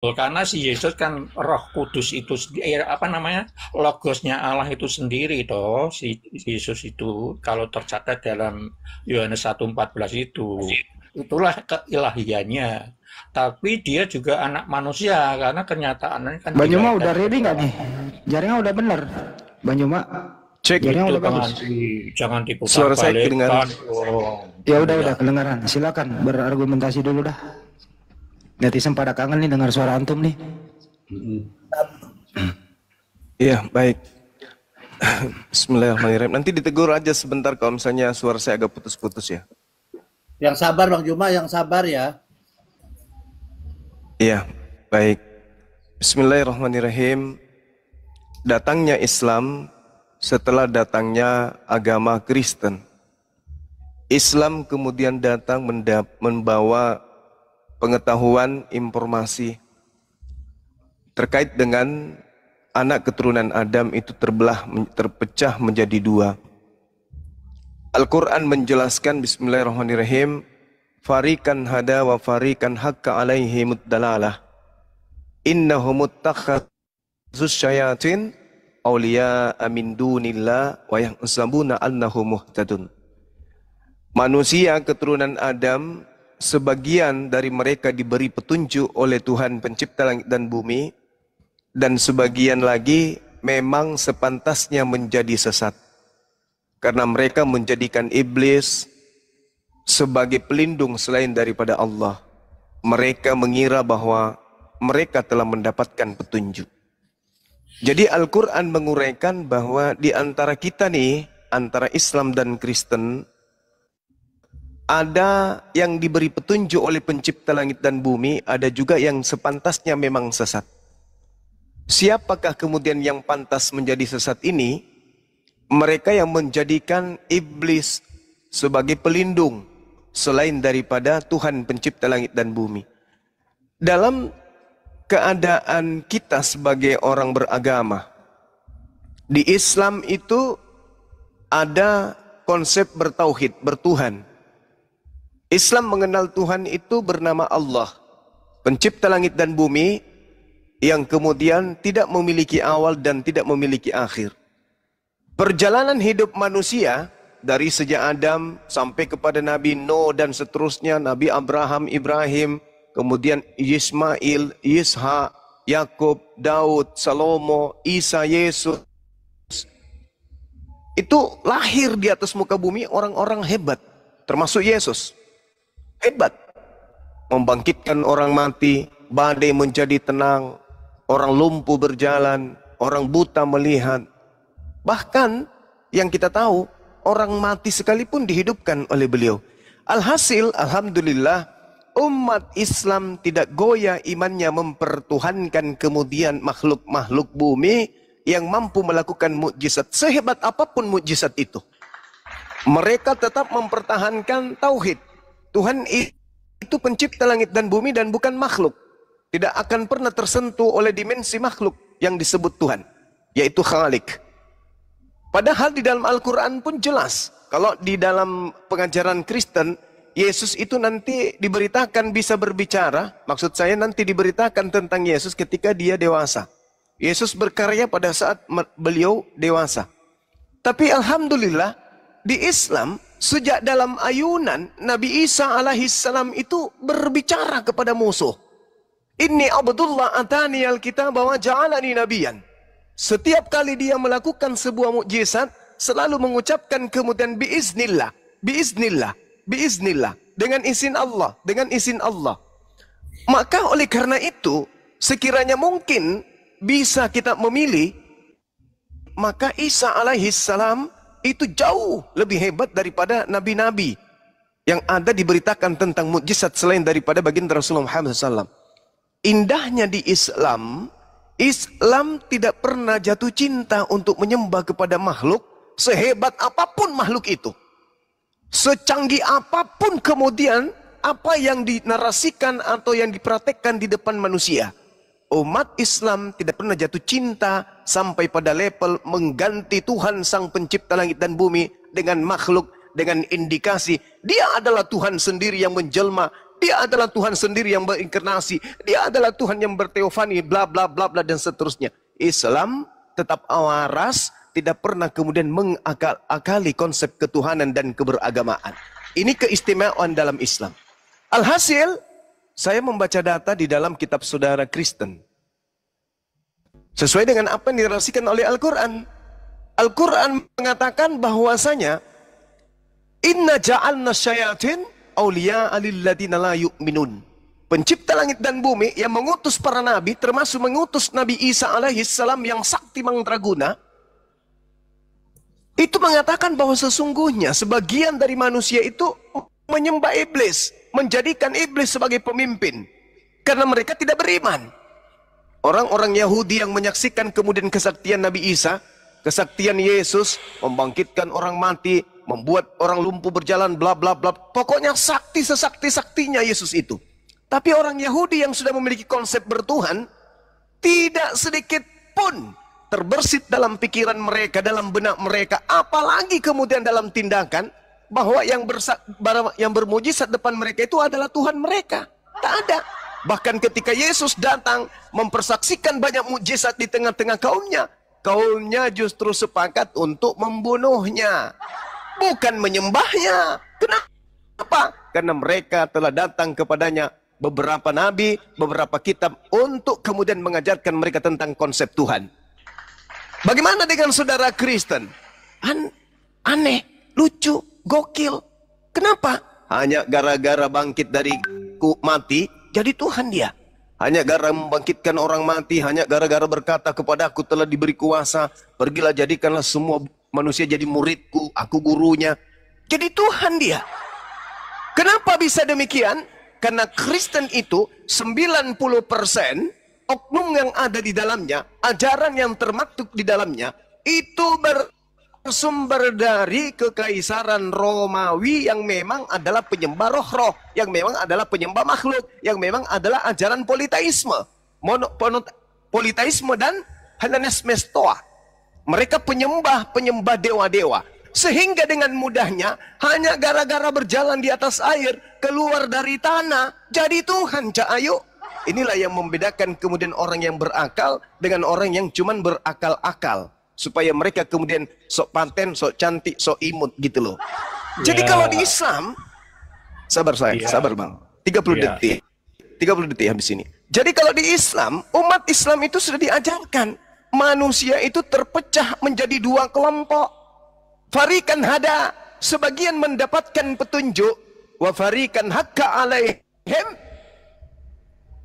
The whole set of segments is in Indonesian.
Karena si Yesus kan Roh Kudus itu apa namanya, logosnya Allah itu sendiri toh, si Yesus itu kalau tercatat dalam Yohanes 1:14 itu, itulah keilahiannya. Tapi dia juga anak manusia karena kenyataannya kan Banyuma dilahirkan udah ready nggak secara nih? Jaringan udah bener. Banyuma, Cek, jaringan itu udah bagus. jangan suara saya kedengaran. diputar-balikkan dong. Ya Iya. udah kedengaran. Silakan berargumentasi dulu dah. Netizen pada kangen nih dengar suara antum nih. Iya, baik. Bismillahirrahmanirrahim. Nanti ditegur aja sebentar kalau misalnya suara saya agak putus-putus ya. Yang sabar Bang Juma, yang sabar ya. Iya, baik. Bismillahirrahmanirrahim. Datangnya Islam setelah datangnya agama Kristen. Islam kemudian datang membawa pengetahuan, informasi terkait dengan anak keturunan Adam itu terpecah menjadi dua. Al-Quran menjelaskan bismillahirrahmanirrahim, farikan hada wa farikan hakka alaihimud dalalah innahum muttakhadzus syayatin awliya min dunillah wa yahsabuna annahum muhtadun. Manusia keturunan Adam, sebagian dari mereka diberi petunjuk oleh Tuhan pencipta langit dan bumi, dan sebagian lagi memang sepantasnya menjadi sesat. Karena mereka menjadikan iblis sebagai pelindung selain daripada Allah. Mereka mengira bahwa mereka telah mendapatkan petunjuk. Jadi Al-Quran menguraikan bahwa di antara kita nih, antara Islam dan Kristen, ada yang diberi petunjuk oleh pencipta langit dan bumi, ada juga yang sepantasnya memang sesat. Siapakah kemudian yang pantas menjadi sesat ini? Mereka yang menjadikan iblis sebagai pelindung selain daripada Tuhan pencipta langit dan bumi. Dalam keadaan kita sebagai orang beragama, di Islam itu ada konsep bertauhid, bertuhan. Islam mengenal Tuhan itu bernama Allah, pencipta langit dan bumi, yang kemudian tidak memiliki awal dan tidak memiliki akhir. Perjalanan hidup manusia dari sejak Adam sampai kepada Nabi Nuh dan seterusnya, Nabi Abraham, Ibrahim, kemudian Ismail, Ishak, Yakub, Daud, Salomo, Isa, Yesus. Itu lahir di atas muka bumi orang-orang hebat, termasuk Yesus. Hebat, membangkitkan orang mati, badai menjadi tenang, orang lumpuh berjalan, orang buta melihat. Bahkan yang kita tahu, orang mati sekalipun dihidupkan oleh beliau. Alhasil, alhamdulillah, umat Islam tidak goyah imannya mempertuhankan kemudian makhluk-makhluk bumi yang mampu melakukan mukjizat. Sehebat apapun mukjizat itu, mereka tetap mempertahankan tauhid. Tuhan itu pencipta langit dan bumi dan bukan makhluk. Tidak akan pernah tersentuh oleh dimensi makhluk yang disebut Tuhan, yaitu Khalik. Padahal di dalam Al-Quran pun jelas, kalau di dalam pengajaran Kristen, Yesus itu nanti diberitakan bisa berbicara. Maksud saya nanti diberitakan tentang Yesus ketika dia dewasa. Yesus berkarya pada saat beliau dewasa. Tapi alhamdulillah, di Islam, sejak dalam ayunan, Nabi Isa alaihissalam itu berbicara kepada musuh. Inni Abdullah atani al-kitab wa ja'alani nabiyan. Setiap kali dia melakukan sebuah mukjizat, selalu mengucapkan kemudian biiznillah, biiznillah, biiznillah, dengan izin Allah, dengan izin Allah. Maka oleh karena itu, sekiranya mungkin bisa kita memilih, maka Isa alaihissalam itu jauh lebih hebat daripada nabi-nabi yang ada diberitakan tentang mukjizat selain daripada baginda Rasulullah Muhammad SAW. Indahnya di Islam, Islam tidak pernah jatuh cinta untuk menyembah kepada makhluk, sehebat apapun makhluk itu. Secanggih apapun kemudian apa yang dinarasikan atau yang dipraktekkan di depan manusia. Umat Islam tidak pernah jatuh cinta sampai pada level mengganti Tuhan sang pencipta langit dan bumi dengan makhluk, dengan indikasi dia adalah Tuhan sendiri yang menjelma Dia adalah Tuhan sendiri yang berinkarnasi. Dia adalah Tuhan yang berteofani, bla bla bla bla dan seterusnya. Islam tetap waras, tidak pernah kemudian mengakali konsep ketuhanan dan keberagamaan. Ini keistimewaan dalam Islam. Alhasil, saya membaca data di dalam kitab saudara Kristen. Sesuai dengan apa yang dirasikan oleh Al-Quran. Al-Quran mengatakan bahwasanya inna ja'alna syayatin awliya'a lilladina la yu'minun. Pencipta langit dan bumi yang mengutus para nabi, termasuk mengutus Nabi Isa alaihissalam yang sakti mandraguna, itu mengatakan bahwa sesungguhnya sebagian dari manusia itu menyembah iblis, menjadikan iblis sebagai pemimpin, karena mereka tidak beriman. Orang-orang Yahudi yang menyaksikan kemudian kesaktian Nabi Isa, kesaktian Yesus, membangkitkan orang mati, membuat orang lumpuh berjalan, bla bla bla. Pokoknya sakti sesakti-saktinya Yesus itu. Tapi orang Yahudi yang sudah memiliki konsep bertuhan, tidak sedikit pun terbersit dalam pikiran mereka, dalam benak mereka, apalagi kemudian dalam tindakan, bahwa yang bermujizat depan mereka itu adalah Tuhan mereka. Tak ada. Bahkan ketika Yesus datang mempersaksikan banyak mujizat di tengah-tengah kaumnya, kaumnya justru sepakat untuk membunuhnya, bukan menyembahnya. Kenapa? Karena mereka telah datang kepadanya beberapa nabi, beberapa kitab untuk kemudian mengajarkan mereka tentang konsep Tuhan. Bagaimana dengan saudara Kristen? Aneh, lucu, gokil. Kenapa? Hanya gara-gara bangkit dari mati, jadi Tuhan dia. Hanya gara membangkitkan orang mati, hanya gara-gara berkata kepada aku telah diberi kuasa, pergilah jadikanlah semua manusia jadi muridku, aku gurunya. Jadi Tuhan dia. Kenapa bisa demikian? Karena Kristen itu 90% oknum yang ada di dalamnya, ajaran yang termaktub di dalamnya, itu bersumber dari kekaisaran Romawi yang memang adalah penyembah roh-roh, yang memang adalah penyembah makhluk, yang memang adalah ajaran politeisme, politeisme dan Hellenisme Stoa. Mereka penyembah dewa-dewa. Sehingga dengan mudahnya, hanya gara-gara berjalan di atas air, keluar dari tanah, jadi Tuhan, ayo. Inilah yang membedakan kemudian orang yang berakal dengan orang yang cuman berakal-akal. Supaya mereka kemudian sok paten, sok cantik, sok imut gitu loh. Jadi kalau di Islam, sabar bang, 30 detik. 30 detik habis ini. Jadi kalau di Islam, umat Islam itu sudah diajarkan. Manusia itu terpecah menjadi dua kelompok. Farikan hada, sebagian mendapatkan petunjuk, wa farikan hakka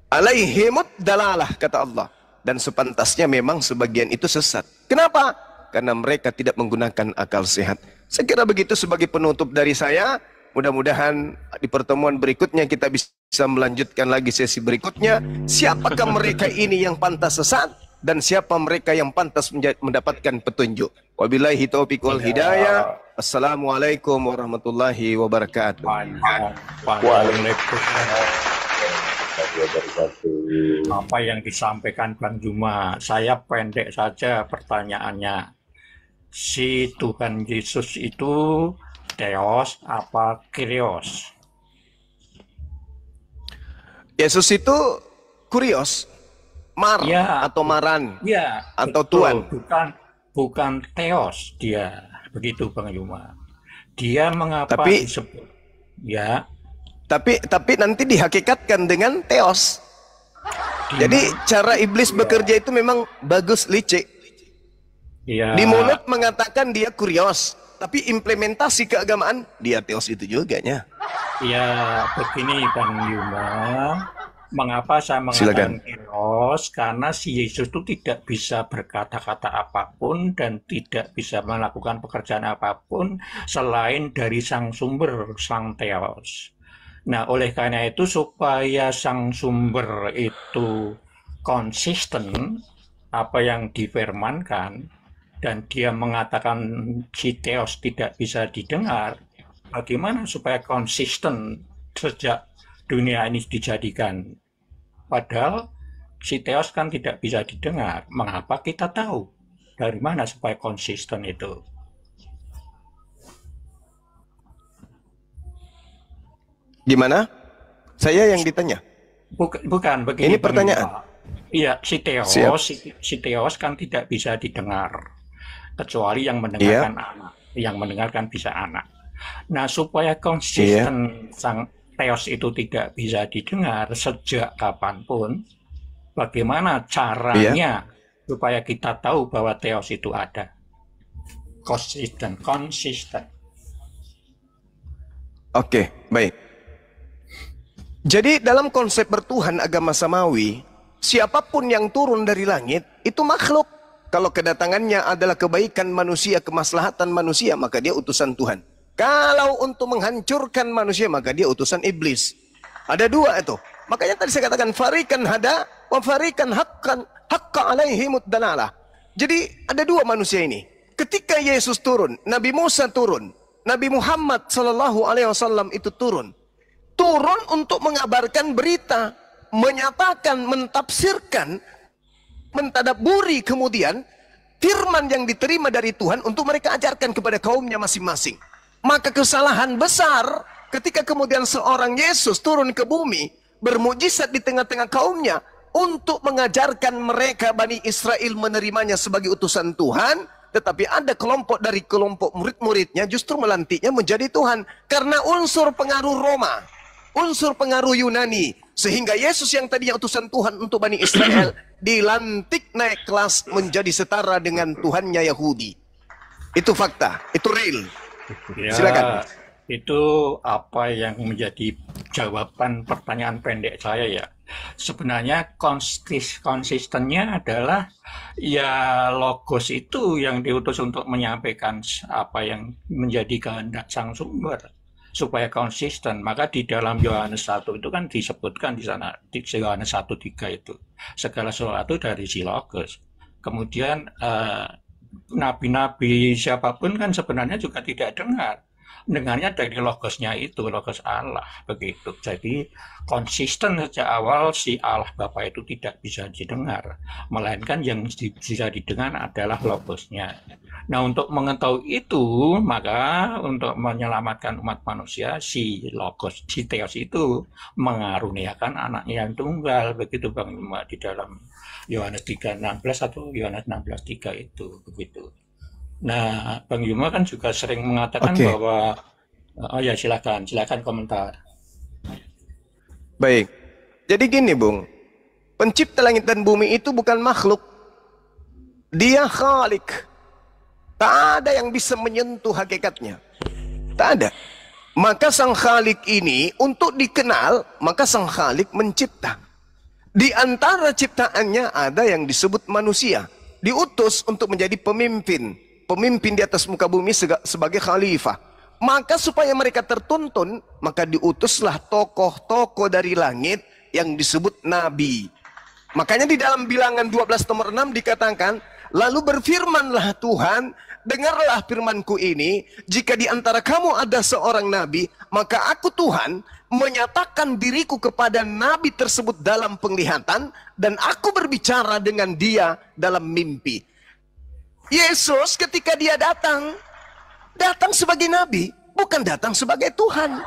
alaihimud dalalah, kata Allah. Dan sepantasnya memang sebagian itu sesat. Kenapa? Karena mereka tidak menggunakan akal sehat. Saya kira begitu sebagai penutup dari saya. Mudah-mudahan di pertemuan berikutnya kita bisa melanjutkan lagi sesi berikutnya. Siapakah mereka ini yang pantas sesat? Dan siapa mereka yang pantas mendapatkan petunjuk? Wabillahi taufiq wal hidayah. Assalamualaikum warahmatullahi wabarakatuh. Waalaikumsalam. Apa yang disampaikan Bang Juma, saya pendek saja pertanyaannya. Si Tuhan Yesus itu Theos apa Kyrios? Yesus itu Kurios, atau Maran, atau betul. Tuhan. Bukan Theos dia, begitu Bang Juma. Dia mengapa disebut? Tapi nanti dihakikatkan dengan Theos. Jadi cara iblis bekerja itu memang bagus, licik. Di mulut mengatakan dia Kurios, tapi implementasi keagamaan dia Theos itu juga nya. Ya, begini Bang Yuma. Mengapa saya mengatakan Theos? Karena si Yesus itu tidak bisa berkata-kata apapun dan tidak bisa melakukan pekerjaan apapun selain dari sang sumber, sang Theos. Nah, oleh karena itu supaya sang sumber itu konsisten apa yang difirmankan dan dia mengatakan si Theos tidak bisa didengar, bagaimana supaya konsisten sejak dunia ini dijadikan? Padahal si Theos kan tidak bisa didengar. Mengapa kita tahu? Dari mana supaya konsisten itu? Gimana? Saya yang ditanya. Bukan begini. Ini pertanyaan. Pak. Iya, Siap. si Theos kan tidak bisa didengar kecuali yang mendengarkan anak. Yang mendengarkan bisa anak. Nah, supaya konsisten sang Theos itu tidak bisa didengar sejak kapanpun, bagaimana caranya supaya kita tahu bahwa Theos itu ada? Konsisten. Oke, baik. Jadi dalam konsep bertuhan agama samawi, siapapun yang turun dari langit itu makhluk. Kalau kedatangannya adalah kebaikan manusia, kemaslahatan manusia, maka dia utusan Tuhan. Kalau untuk menghancurkan manusia, maka dia utusan iblis. Ada dua itu. Makanya tadi saya katakan farikan hada wa farikan haqqa alaihimud dalalah. Jadi ada dua manusia ini. Ketika Yesus turun, Nabi Musa turun, Nabi Muhammad sallallahu alaihi wasallam itu turun untuk mengabarkan berita, menyatakan, mentafsirkan, mentadaburi kemudian firman yang diterima dari Tuhan untuk mereka ajarkan kepada kaumnya masing-masing. Maka kesalahan besar ketika kemudian seorang Yesus turun ke bumi, bermujizat di tengah-tengah kaumnya untuk mengajarkan mereka Bani Israel menerimanya sebagai utusan Tuhan, tetapi ada kelompok dari kelompok murid-muridnya justru melantiknya menjadi Tuhan karena unsur pengaruh Roma, unsur pengaruh Yunani, sehingga Yesus yang tadinya utusan Tuhan untuk Bani Israel dilantik naik kelas menjadi setara dengan Tuhannya Yahudi. Itu fakta, itu real. Ya, silakan. Itu apa yang menjadi jawaban pertanyaan pendek saya ya. Sebenarnya konsistennya adalah ya logos itu yang diutus untuk menyampaikan apa yang menjadi kehendak sang sumber supaya konsisten. Maka di dalam Yohanes 1 itu kan disebutkan di sana, di Yohanes 1:3 itu segala sesuatu dari si logos. Kemudian nabi-nabi siapapun kan sebenarnya juga tidak dengarnya dari logosnya itu, logos Allah begitu. Jadi konsisten sejak awal si Allah Bapa itu tidak bisa didengar, melainkan yang bisa didengar adalah logosnya. Nah, untuk mengetahui itu, maka untuk menyelamatkan umat manusia, si logos, si Theos itu mengaruniakan anaknya yang tunggal, begitu Bang Yuma, di dalam Yohanes 3:16 atau Yohanes 16:3 itu begitu. Nah, Bang Yuma kan juga sering mengatakan bahwa, oh ya silakan komentar. Baik, jadi gini Bung, pencipta langit dan bumi itu bukan makhluk, dia khalik. Tak ada yang bisa menyentuh hakikatnya, tak ada. Maka sang khalik ini untuk dikenal, maka sang khalik mencipta. Di antara ciptaannya ada yang disebut manusia, diutus untuk menjadi pemimpin di atas muka bumi sebagai khalifah. Maka supaya mereka tertuntun, maka diutuslah tokoh-tokoh dari langit yang disebut nabi. Makanya di dalam Bilangan 12:6 dikatakan, lalu berfirmanlah Tuhan, dengarlah firmanku ini, jika di antara kamu ada seorang nabi, maka aku Tuhan menyatakan diriku kepada nabi tersebut dalam penglihatan, dan aku berbicara dengan dia dalam mimpi. Yesus ketika dia datang sebagai nabi, bukan datang sebagai Tuhan.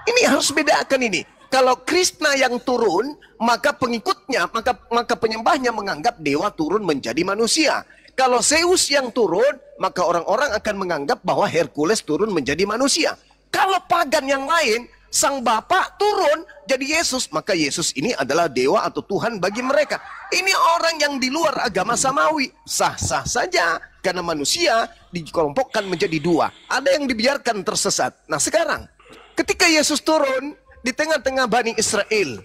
Ini harus bedakan ini. Kalau Krishna yang turun, maka pengikutnya, maka penyembahnya menganggap dewa turun menjadi manusia. Kalau Zeus yang turun, maka orang-orang akan menganggap bahwa Hercules turun menjadi manusia. Kalau pagan yang lain, sang Bapa turun jadi Yesus, maka Yesus ini adalah dewa atau Tuhan bagi mereka. Ini orang yang di luar agama samawi, sah-sah saja, karena manusia dikelompokkan menjadi dua. Ada yang dibiarkan tersesat. Nah sekarang, ketika Yesus turun di tengah-tengah Bani Israel,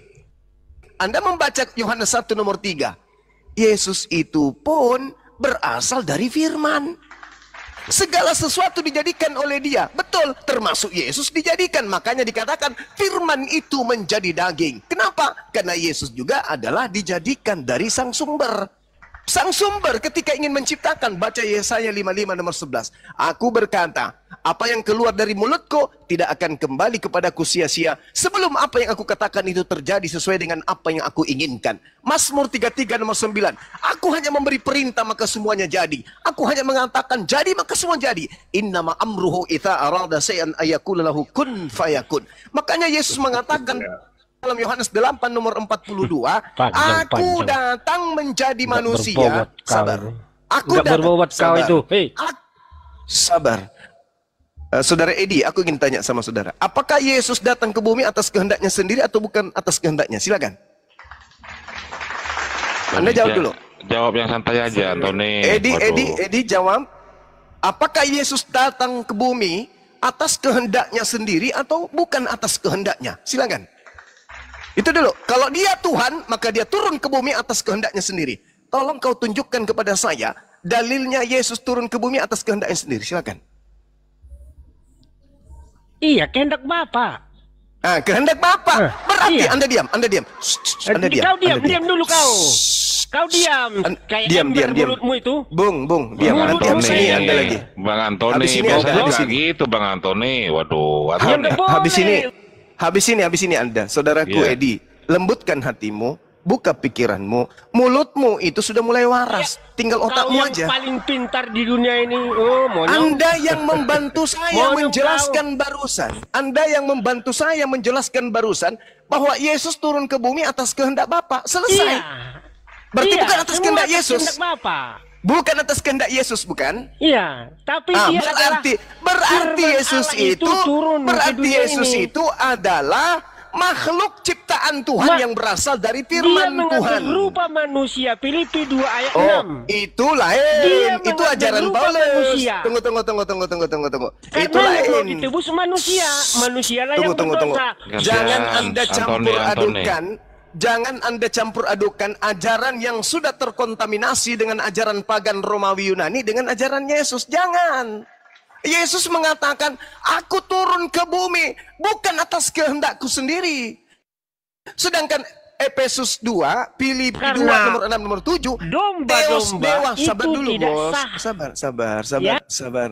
Anda membaca Yohanes 1:3, Yesus itu pun berasal dari firman. Segala sesuatu dijadikan oleh dia. Betul, termasuk Yesus dijadikan. Makanya dikatakan firman itu menjadi daging. Kenapa? Karena Yesus juga adalah dijadikan dari sang sumber. Sang sumber ketika ingin menciptakan, baca Yesaya 55:11. Aku berkata, apa yang keluar dari mulutku tidak akan kembali kepadaku sia-sia, sebelum apa yang aku katakan itu terjadi sesuai dengan apa yang aku inginkan. Mazmur 33:9. Aku hanya memberi perintah maka semuanya jadi. Aku hanya mengatakan jadi maka semua jadi. Innama amruhu idza arada syai'an ayyakula lahu kun fayakun. Makanya Yesus mengatakan dalam Yohanes 8 nomor 42, Panjang, aku panjang. datang menjadi Nggak manusia. berbobot kau Sabar. ini. Aku Nggak datang. berbobot kau Sabar. itu. Hei. Sabar. Saudara Edi, aku ingin tanya sama saudara. Apakah Yesus datang ke bumi atas kehendaknya sendiri atau bukan atas kehendaknya? Silakan. Anda jawab dulu. Jawab yang santai aja, Antoni. Edi jawab. Apakah Yesus datang ke bumi atas kehendaknya sendiri atau bukan atas kehendaknya? Silakan. Itu dulu. Kalau dia Tuhan, maka dia turun ke bumi atas kehendaknya sendiri. Tolong kau tunjukkan kepada saya dalilnya Yesus turun ke bumi atas kehendaknya sendiri. Silakan. Iya, kehendak Bapa. Ah, kehendak Bapa. Berarti iya. Anda diam. Anda diam. Anda diam. Kau diam, Anda diam dulu kau. Kau diam. Kayak diam. mulutmu itu. Bung, diam. Bung, Nanti Bung, habis ini Bung. Anda lagi. Bang Antoni, Habis ini biasanya Anda, habis nggak ini. gitu Bang Antoni. Waduh, Diam, Antoni. Bung. Habis ini Anda, saudaraku Iya. Edi, lembutkan hatimu, buka pikiranmu, mulutmu itu sudah mulai waras, tinggal Kau otakmu yang aja. paling pintar di dunia ini. Oh, monyong. Anda yang membantu saya Monyong menjelaskan barusan. Anda yang membantu saya menjelaskan barusan bahwa Yesus turun ke bumi atas kehendak Bapa. Selesai. Iya. Berarti Iya, bukan atas semua kehendak atas Yesus. kehendak Bapa. Bukan atas kehendak Yesus, bukan? Iya, tapi dia berarti firman Yesus Allah itu turun ke berarti dunia Yesus ini. itu adalah makhluk ciptaan Tuhan yang berasal dari dia firman mengambil Tuhan. rupa manusia. Filipi 2 ayat Oh, 6. itu lain. Dia Itu mengambil ajaran rupa Paulus. manusia. Tunggu. Itu Karena mau lain. ditebus manusia, manusialah yang Tunggu. berdosa. Jangan Gantian, Anda Antoni, campur Antoni. adukan. Jangan Anda campur adukan ajaran yang sudah terkontaminasi dengan ajaran pagan Romawi Yunani dengan ajaran Yesus. Jangan. Yesus mengatakan, aku turun ke bumi bukan atas kehendakku sendiri. Sedangkan Efesus 2, Filipi 2 Karena nomor 6 nomor 7, domba-domba Dewa, sabar itu dulu tidak bos. sah. Ya. Sabar.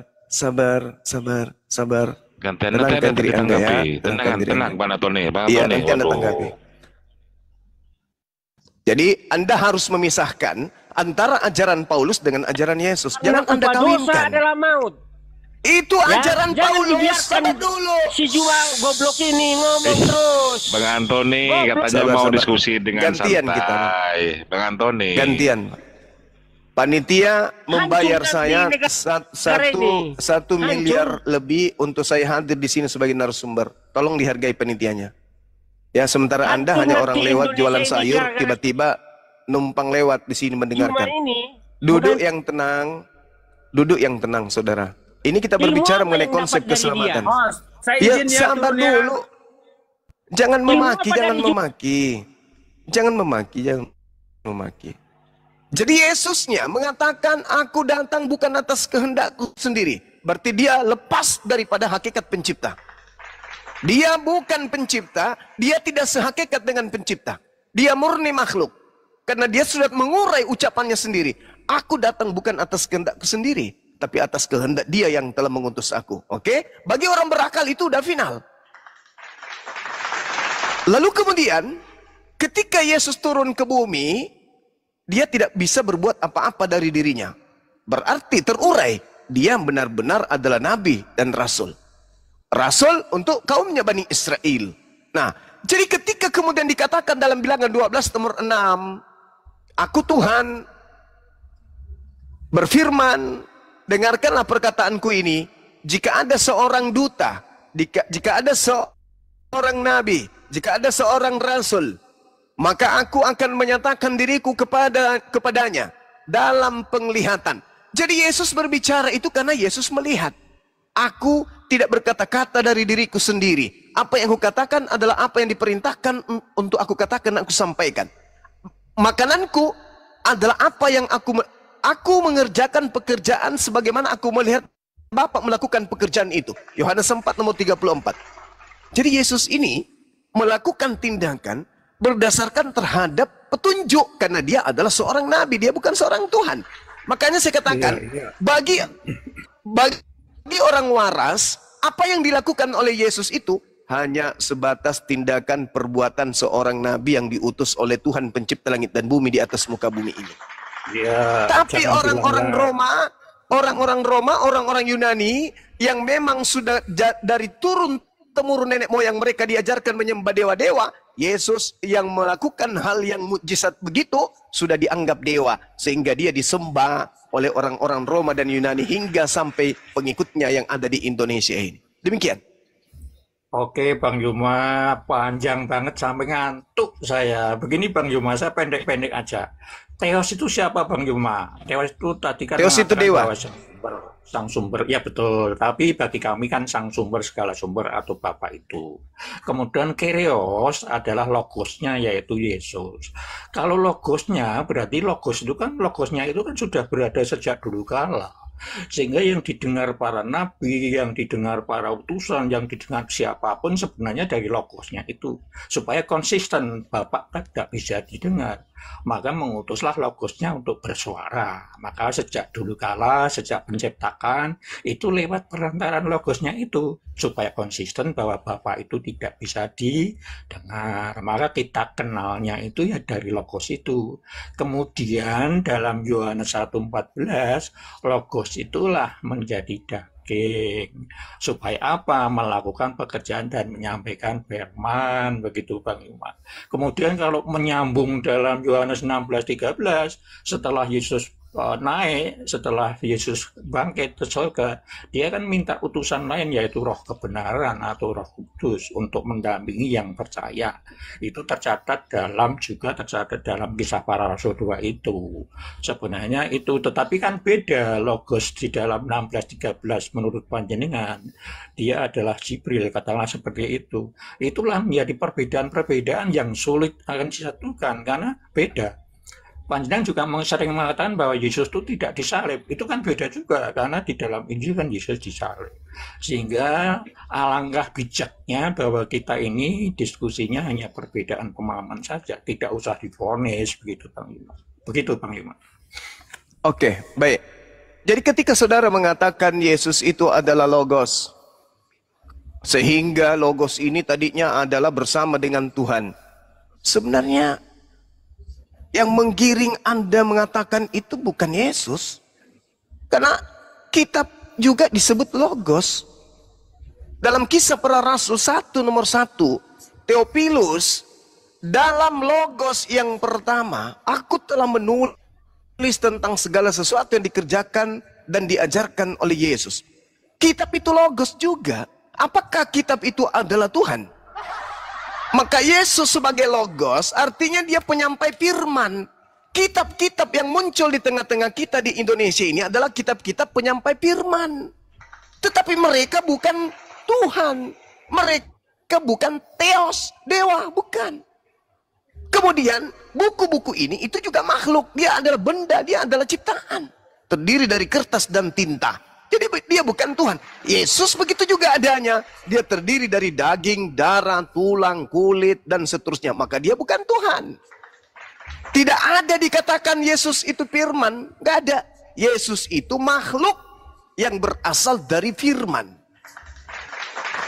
Gantian Tenangkan nanti diri Anda ya. Tenang, diri tenang, Anda. Bang Antoni. Bang Iya, Antoni, nanti Anda tanggapi. Jadi Anda harus memisahkan antara ajaran Paulus dengan ajaran Yesus. Jangan Anda Upah dosa kawinkan. adalah maut. Itu Ya, ajaran jangan Paulus. dibiarkan Sabar dulu. si jual goblok ini ngomong terus. Bang Antoni katanya Sabar, mau sabar. diskusi dengan Gantian santai. kita. Bang Antoni. Gantian. Panitia membayar Hancurkan saya di negara ini. satu Hancur. miliar lebih untuk saya hadir di sini sebagai narasumber. Tolong dihargai panitianya. Ya, sementara Anda Hancur hanya hati orang lewat Indonesia jualan ini sayur, gara-gara tiba-tiba numpang lewat di sini Cuma mendengarkan. ini. Duduk bukan- yang tenang, duduk yang tenang, saudara. Ini kita Ilmu berbicara apa mengenai yang konsep dapat dari keselamatan. dia? Mas, saya Ya, izin ya sabar turun ya. dulu. Jangan Ilmu memaki, apa jangan dari- memaki. Jangan memaki. Jadi Yesusnya mengatakan, aku datang bukan atas kehendakku sendiri. Berarti dia lepas daripada hakikat pencipta. Dia bukan pencipta, dia tidak sehakikat dengan pencipta. Dia murni makhluk. Karena dia sudah mengurai ucapannya sendiri. Aku datang bukan atas kehendakku sendiri, tapi atas kehendak dia yang telah mengutus aku. Oke? Bagi orang berakal itu udah final. Lalu kemudian, ketika Yesus turun ke bumi, dia tidak bisa berbuat apa-apa dari dirinya. Berarti terurai, dia benar-benar adalah nabi dan rasul. Rasul untuk kaumnya Bani Israel. Nah, jadi ketika kemudian dikatakan dalam Bilangan 12 nomor 6, aku Tuhan berfirman, dengarkanlah perkataanku ini, jika ada seorang duta, jika ada seorang nabi, jika ada seorang rasul, maka aku akan menyatakan diriku kepadanya dalam penglihatan. Jadi Yesus berbicara itu karena Yesus melihat. Aku tidak berkata-kata dari diriku sendiri. Apa yang aku katakan adalah apa yang diperintahkan untuk aku katakan, aku sampaikan. Makananku adalah apa yang aku mengerjakan pekerjaan sebagaimana aku melihat Bapa melakukan pekerjaan itu. Yohanes 4 nomor 34. Jadi Yesus ini melakukan tindakan berdasarkan terhadap petunjuk karena dia adalah seorang nabi, dia bukan seorang Tuhan. Makanya saya katakan bagi orang waras, apa yang dilakukan oleh Yesus itu hanya sebatas tindakan perbuatan seorang nabi yang diutus oleh Tuhan pencipta langit dan bumi di atas muka bumi ini. Ya, Tapi jangan orang-orang bilang Roma, orang-orang Yunani yang memang sudah dari turun temurun nenek moyang mereka diajarkan menyembah dewa-dewa, Yesus yang melakukan hal yang mukjizat begitu sudah dianggap dewa, sehingga dia disembah oleh orang-orang Roma dan Yunani hingga sampai pengikutnya yang ada di Indonesia ini. Demikian. Oke, Bang Yuma, panjang banget sampai ngantuk saya. Begini Bang Yuma, saya pendek-pendek aja. Theos itu siapa Bang Yuma? Theos itu tadi kan Theos itu mengatakan dewa. bahwa sang sumber, ya betul. Tapi bagi kami kan sang sumber segala sumber atau Bapa itu. Kemudian Kyrios adalah logosnya, yaitu Yesus. Kalau logosnya, berarti logos itu kan sudah berada sejak dulu kala. Sehingga yang didengar para nabi, yang didengar para utusan, yang didengar siapapun sebenarnya dari logosnya itu. Supaya konsisten, Bapak kan tidak bisa didengar. Maka mengutuslah logosnya untuk bersuara. Maka sejak dulu kala, sejak penciptakan, itu lewat perantaran logosnya itu. Supaya konsisten bahwa Bapak itu tidak bisa didengar. Maka kita kenalnya itu ya dari logos itu. Kemudian dalam Yohanes 1:14, logos itulah menjadi daging. Supaya apa? Melakukan pekerjaan dan menyampaikan firman. Begitu Bang Iman. Kemudian kalau menyambung dalam Yohanes 16:13, setelah Yesus naik, setelah Yesus bangkit ke surga, dia kan minta utusan lain, yaitu roh kebenaran atau roh kudus untuk mendampingi yang percaya. Itu tercatat dalam kisah para rasul 2 itu. Sebenarnya itu, tetapi kan beda logos di dalam 16:13 menurut panjenengan. Dia adalah Jibril, katakanlah seperti itu. Itulah menjadi perbedaan-perbedaan yang sulit akan disatukan karena beda. Panjenengan juga sering mengatakan bahwa Yesus itu tidak disalib. Itu kan beda juga, karena di dalam Injil kan Yesus disalib. Sehingga alangkah bijaknya bahwa kita ini diskusinya hanya perbedaan pemahaman saja. Tidak usah divonis, begitu Bang Iman. Begitu Bang Iman. Oke, baik. Jadi ketika saudara mengatakan Yesus itu adalah Logos, sehingga Logos ini tadinya adalah bersama dengan Tuhan. Sebenarnya yang menggiring Anda mengatakan itu bukan Yesus. Karena kitab juga disebut Logos. Dalam Kisah Para Rasul 1 nomor 1, Theophilus, dalam Logos yang pertama, aku telah menulis tentang segala sesuatu yang dikerjakan dan diajarkan oleh Yesus. Kitab itu Logos juga. Apakah kitab itu adalah Tuhan? Maka Yesus sebagai Logos artinya dia penyampai firman. Kitab-kitab yang muncul di tengah-tengah kita di Indonesia ini adalah kitab-kitab penyampai firman. Tetapi mereka bukan Tuhan. Mereka bukan Theos, dewa, bukan. Kemudian buku-buku ini itu juga makhluk. Dia adalah benda, dia adalah ciptaan. Terdiri dari kertas dan tinta. Jadi dia bukan Tuhan. Yesus begitu juga adanya. Dia terdiri dari daging, darah, tulang, kulit, dan seterusnya. Maka dia bukan Tuhan. Tidak ada dikatakan Yesus itu firman. Nggak ada. Yesus itu makhluk yang berasal dari firman.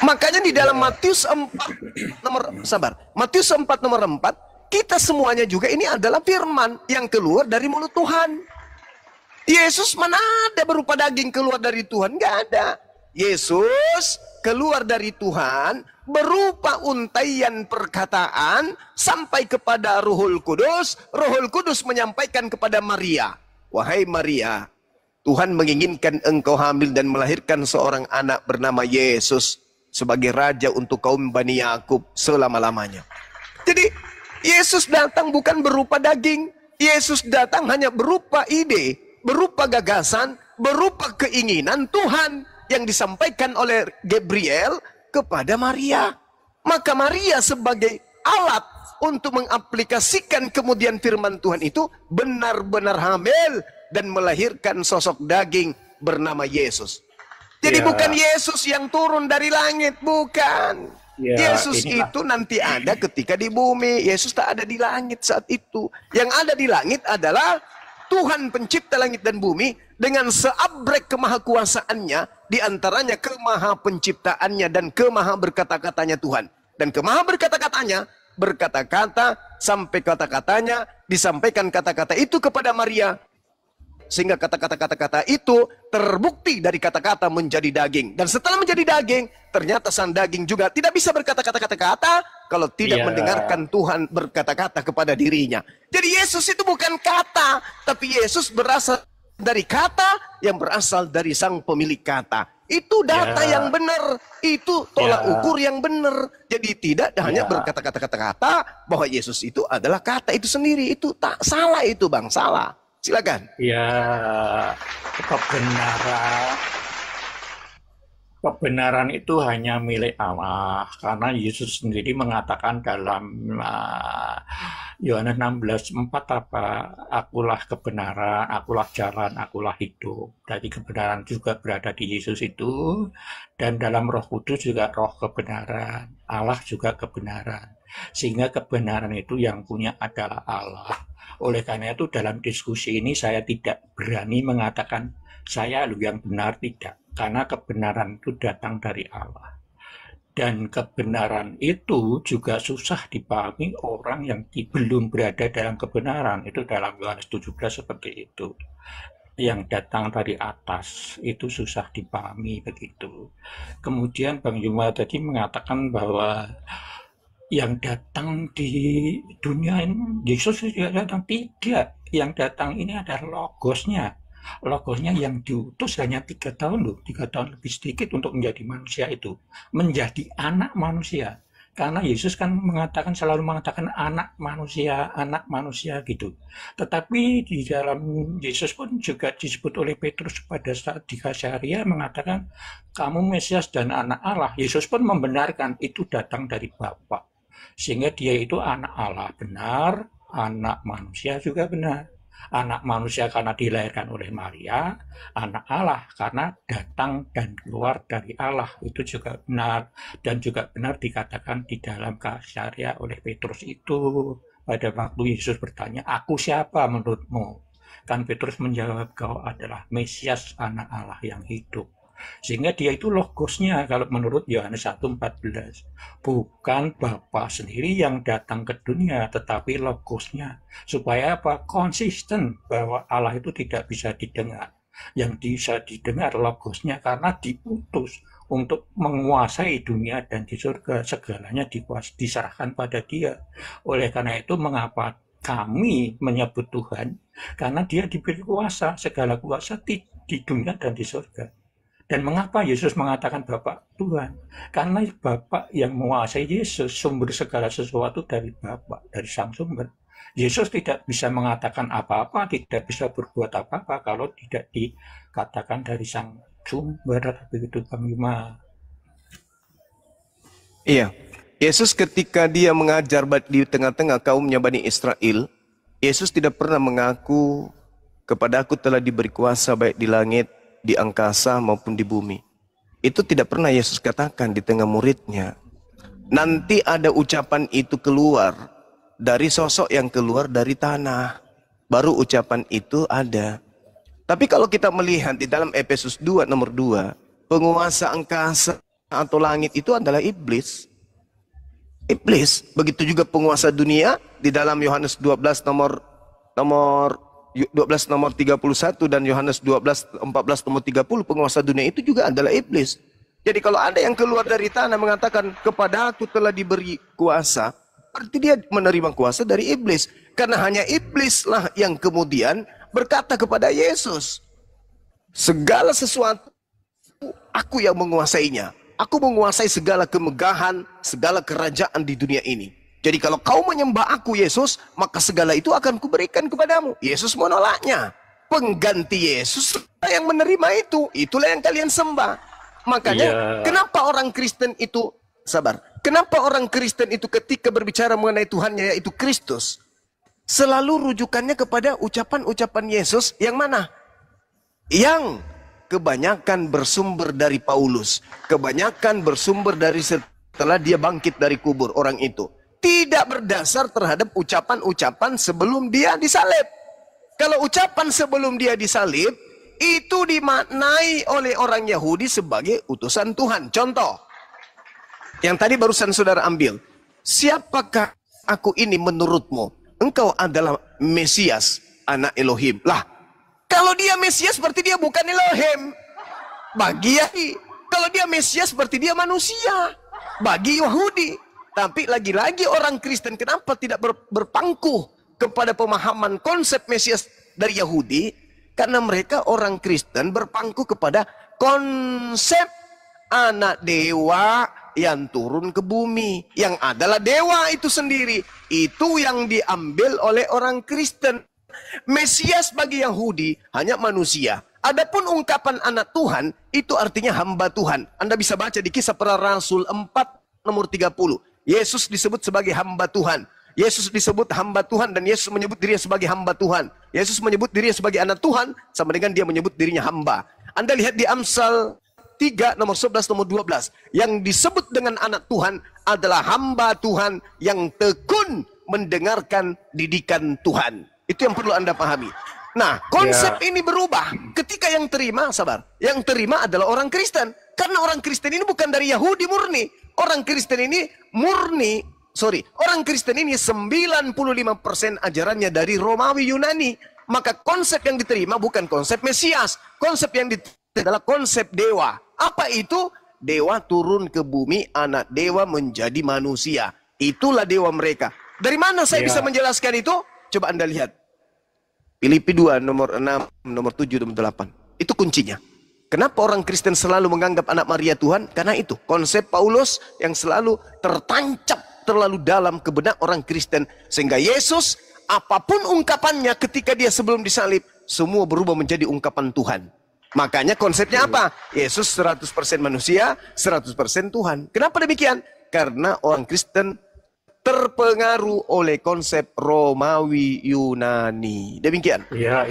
Makanya di dalam Matius 4 nomor 4, kita semuanya juga ini adalah firman yang keluar dari mulut Tuhan. Yesus mana ada berupa daging keluar dari Tuhan? Nggak ada. Yesus keluar dari Tuhan berupa untaian perkataan sampai kepada Ruhul Kudus. Ruhul Kudus menyampaikan kepada Maria, wahai Maria, Tuhan menginginkan engkau hamil dan melahirkan seorang anak bernama Yesus sebagai raja untuk kaum Bani Yakub selama-lamanya. Jadi Yesus datang bukan berupa daging. Yesus datang hanya berupa ide, berupa gagasan, berupa keinginan Tuhan yang disampaikan oleh Gabriel kepada Maria. Maka Maria sebagai alat untuk mengaplikasikan kemudian firman Tuhan itu benar-benar hamil dan melahirkan sosok daging bernama Yesus. Jadi bukan Yesus yang turun dari langit, bukan. Yesus itu nanti ada ketika di bumi. Yesus tak ada di langit saat itu. Yang ada di langit adalah Tuhan pencipta langit dan bumi dengan seabrek kemahakuasaannya, diantaranya kemaha penciptaannya dan kemaha berkata-katanya Tuhan. Dan kemaha berkata-katanya, berkata-kata sampai kata-katanya, disampaikan kata-kata itu kepada Maria. Sehingga kata-kata itu terbukti dari kata-kata menjadi daging. Dan setelah menjadi daging, ternyata sang daging juga tidak bisa berkata-kata, kalau tidak Iya. mendengarkan Tuhan berkata-kata kepada dirinya. Jadi Yesus itu bukan kata, tapi Yesus berasal dari kata yang berasal dari sang pemilik kata. Itu data Ya. yang benar, itu tolak Ya. ukur yang benar. Jadi tidak hanya Ya. berkata-kata bahwa Yesus itu adalah kata itu sendiri. Itu tak salah itu Bang, salah. Silakan. Ya, kebenaran itu hanya milik Allah, karena Yesus sendiri mengatakan dalam Yohanes 16:4 apa, akulah kebenaran, akulah jalan, akulah hidup. Jadi kebenaran juga berada di Yesus itu, dan dalam Roh Kudus juga roh kebenaran, Allah juga kebenaran. Sehingga kebenaran itu yang punya adalah Allah. Oleh karena itu dalam diskusi ini saya tidak berani mengatakan saya yang benar, tidak. Karena kebenaran itu datang dari Allah. Dan kebenaran itu juga susah dipahami orang yang belum berada dalam kebenaran. Itu dalam Yohanes 17 seperti itu. Yang datang dari atas, itu susah dipahami begitu. Kemudian Bang Yuma tadi mengatakan bahwa yang datang di dunia ini, Yesus tidak datang. Tidak. Yang datang ini adalah logosnya. Logosnya yang diutus hanya 3 tahun loh, 3 tahun lebih sedikit untuk menjadi manusia itu, menjadi anak manusia. Karena Yesus kan selalu mengatakan anak manusia gitu. Tetapi di dalam Yesus pun juga disebut oleh Petrus pada saat di Kasaria mengatakan kamu Mesias dan anak Allah. Yesus pun membenarkan itu datang dari Bapa. Sehingga dia itu anak Allah benar, anak manusia juga benar. Anak manusia karena dilahirkan oleh Maria, anak Allah karena datang dan keluar dari Allah, itu juga benar. Dan juga benar dikatakan di dalam Kasaria oleh Petrus itu pada waktu Yesus bertanya, aku siapa menurutmu? Kan Petrus menjawab, kau adalah Mesias anak Allah yang hidup. Sehingga dia itu logosnya kalau menurut Yohanes 1:14. Bukan Bapa sendiri yang datang ke dunia, tetapi logosnya. Supaya apa? Konsisten bahwa Allah itu tidak bisa didengar. Yang bisa didengar logosnya karena diutus untuk menguasai dunia dan di surga. Segalanya diserahkan pada dia. Oleh karena itu mengapa kami menyebut Tuhan? Karena dia diberi kuasa, segala kuasa di dunia dan di surga. Dan mengapa Yesus mengatakan Bapak Tuhan? Karena Bapak yang menguasai Yesus, sumber segala sesuatu dari Bapak, dari Sang Sumber. Yesus tidak bisa mengatakan apa-apa, tidak bisa berbuat apa-apa kalau tidak dikatakan dari Sang Sumber. Begitu Bang Yuma. Iya, Yesus ketika dia mengajar di tengah-tengah kaumnya Bani Israel, Yesus tidak pernah mengaku kepada aku telah diberi kuasa baik di langit, di angkasa maupun di bumi. Itu tidak pernah Yesus katakan di tengah muridnya. Nanti ada ucapan itu keluar dari sosok yang keluar dari tanah. Baru ucapan itu ada. Tapi kalau kita melihat di dalam Efesus 2 nomor 2, penguasa angkasa atau langit itu adalah iblis. Iblis. Begitu juga penguasa dunia di dalam Yohanes 12 nomor 31 dan Yohanes 14 nomor 30, penguasa dunia itu juga adalah iblis. Jadi kalau ada yang keluar dari tanah mengatakan kepada aku telah diberi kuasa, berarti dia menerima kuasa dari iblis. Karena hanya iblislah yang kemudian berkata kepada Yesus, segala sesuatu aku yang menguasainya. Aku menguasai segala kemegahan, segala kerajaan di dunia ini. Jadi kalau kau menyembah aku Yesus, maka segala itu akan kuberikan kepadamu. Yesus menolaknya. Pengganti Yesus yang menerima itu. Itulah yang kalian sembah. Makanya kenapa orang Kristen itu, kenapa orang Kristen itu ketika berbicara mengenai Tuhannya yaitu Kristus, selalu rujukannya kepada ucapan-ucapan Yesus yang mana? Yang kebanyakan bersumber dari Paulus. Kebanyakan bersumber dari setelah dia bangkit dari kubur orang itu. Tidak berdasar terhadap ucapan-ucapan sebelum dia disalib. Kalau ucapan sebelum dia disalib, itu dimaknai oleh orang Yahudi sebagai utusan Tuhan. Contoh, yang tadi barusan saudara ambil. Siapakah aku ini menurutmu? Engkau adalah Mesias, anak Elohim. Lah, kalau dia Mesias berarti dia bukan Elohim. Bagi Yahudi. Kalau dia Mesias berarti dia manusia. Bagi Yahudi. Tapi lagi-lagi orang Kristen kenapa tidak berpangku kepada pemahaman konsep Mesias dari Yahudi? Karena mereka orang Kristen berpangku kepada konsep anak dewa yang turun ke bumi, yang adalah dewa itu sendiri. Itu yang diambil oleh orang Kristen. Mesias bagi Yahudi hanya manusia. Adapun ungkapan anak Tuhan itu artinya hamba Tuhan. Anda bisa baca di Kisah Para Rasul 4 nomor 30. Yesus disebut sebagai hamba Tuhan. Yesus disebut hamba Tuhan dan Yesus menyebut dirinya sebagai hamba Tuhan. Yesus menyebut dirinya sebagai anak Tuhan sama dengan dia menyebut dirinya hamba. Anda lihat di Amsal 3 nomor 11 nomor 12. Yang disebut dengan anak Tuhan adalah hamba Tuhan yang tekun mendengarkan didikan Tuhan. Itu yang perlu Anda pahami. Nah, konsep ini berubah ketika yang terima, sabar. Yang terima adalah orang Kristen. Karena orang Kristen ini bukan dari Yahudi murni. Orang Kristen ini orang Kristen ini 95% ajarannya dari Romawi Yunani. Maka konsep yang diterima bukan konsep Mesias. Konsep yang diterima adalah konsep dewa. Apa itu? Dewa turun ke bumi, anak dewa menjadi manusia. Itulah dewa mereka. Dari mana saya bisa menjelaskan itu? Coba Anda lihat. Filipi 2 nomor 6, nomor 7, nomor 8. Itu kuncinya. Kenapa orang Kristen selalu menganggap anak Maria Tuhan? Karena itu konsep Paulus yang selalu tertancap terlalu dalam ke benak orang Kristen. Sehingga Yesus, apapun ungkapannya ketika dia sebelum disalib, semua berubah menjadi ungkapan Tuhan. Makanya konsepnya apa? Yesus 100% manusia, 100% Tuhan. Kenapa demikian? Karena orang Kristen terpengaruh oleh konsep Romawi Yunani. Demikian. Iya,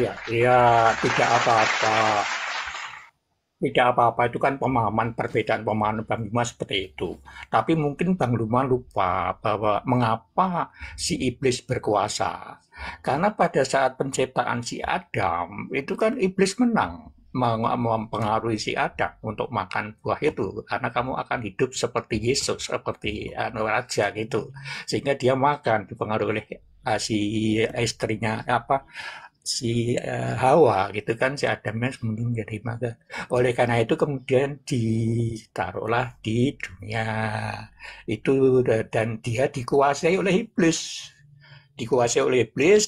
tidak apa-apa. Tidak apa-apa, itu kan perbedaan pemahaman Bang Luma seperti itu. Tapi mungkin Bang Luma lupa bahwa mengapa si iblis berkuasa. Karena pada saat penciptaan si Adam, itu kan iblis menang. Mempengaruhi si Adam untuk makan buah itu, karena kamu akan hidup seperti Yesus, seperti raja gitu, sehingga dia makan, dipengaruhi oleh si istrinya si Hawa gitu kan, si Adamnya kemudian jadi makan. Oleh karena itu kemudian ditaruhlah di dunia itu, dan dia dikuasai oleh iblis.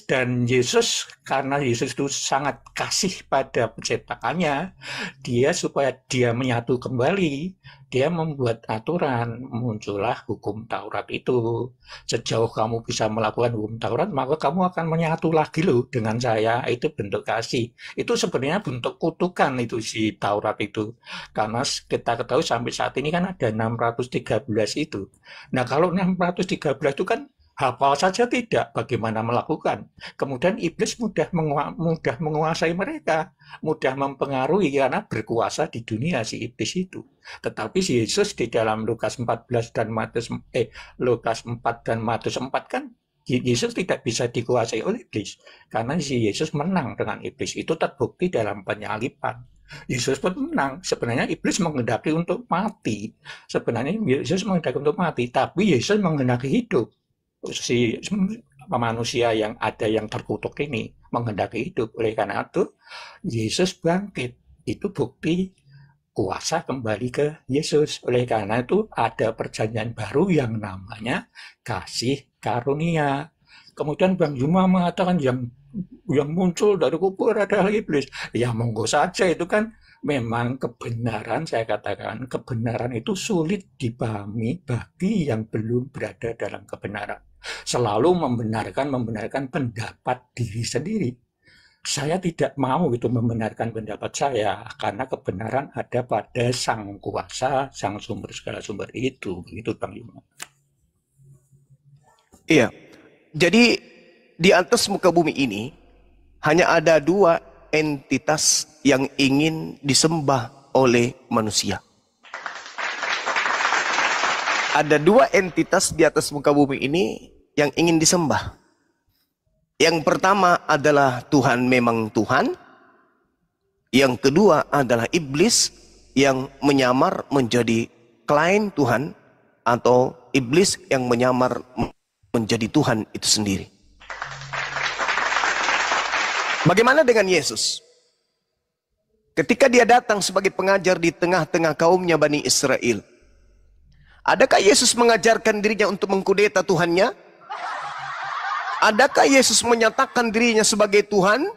Dan Yesus, karena Yesus itu sangat kasih pada penciptaannya, supaya dia menyatu kembali, dia membuat aturan, muncullah hukum Taurat itu. Sejauh kamu bisa melakukan hukum Taurat, maka kamu akan menyatu lagi loh dengan saya. Itu bentuk kasih. Itu sebenarnya bentuk kutukan itu si Taurat itu. Karena kita ketahui sampai saat ini kan ada 613 itu. Nah, kalau 613 itu kan hafal saja tidak, bagaimana melakukan. Kemudian iblis mudah menguasai mereka, mudah mempengaruhi karena berkuasa di dunia si iblis itu. Tetapi si Yesus di dalam Lukas 14 dan Lukas 4 dan Matius 4 kan Yesus tidak bisa dikuasai oleh iblis karena si Yesus menang dengan iblis. Itu terbukti dalam penyaliban. Yesus pun menang. Sebenarnya iblis menghendaki untuk mati. Sebenarnya Yesus menghendaki untuk mati, tapi Yesus menghendaki hidup. Si manusia yang ada yang terkutuk ini menghendaki hidup. Oleh karena itu Yesus bangkit. Itu bukti kuasa kembali ke Yesus. Oleh karena itu ada perjanjian baru yang namanya kasih karunia. Kemudian Bang Juma mengatakan yang muncul dari kubur adalah iblis. Ya monggo saja, itu kan memang kebenaran. Saya katakan kebenaran itu sulit dipahami bagi yang belum berada dalam kebenaran. Selalu membenarkan pendapat diri sendiri. Saya tidak mau itu membenarkan pendapat saya, karena kebenaran ada pada Sang Kuasa, Sang Sumber segala sumber itu. Begitu Bang Yuma. Iya. Jadi di atas muka bumi ini hanya ada dua entitas yang ingin disembah oleh manusia. Ada dua entitas di atas muka bumi ini yang ingin disembah. Yang pertama adalah Tuhan memang Tuhan. Yang kedua adalah iblis yang menyamar menjadi klien Tuhan, atau iblis yang menyamar menjadi Tuhan itu sendiri. Bagaimana dengan Yesus? Ketika dia datang sebagai pengajar di tengah-tengah kaumnya Bani Israel, Adakah Yesus mengajarkan dirinya untuk mengkudeta Tuhannya? Adakah Yesus menyatakan dirinya sebagai Tuhan?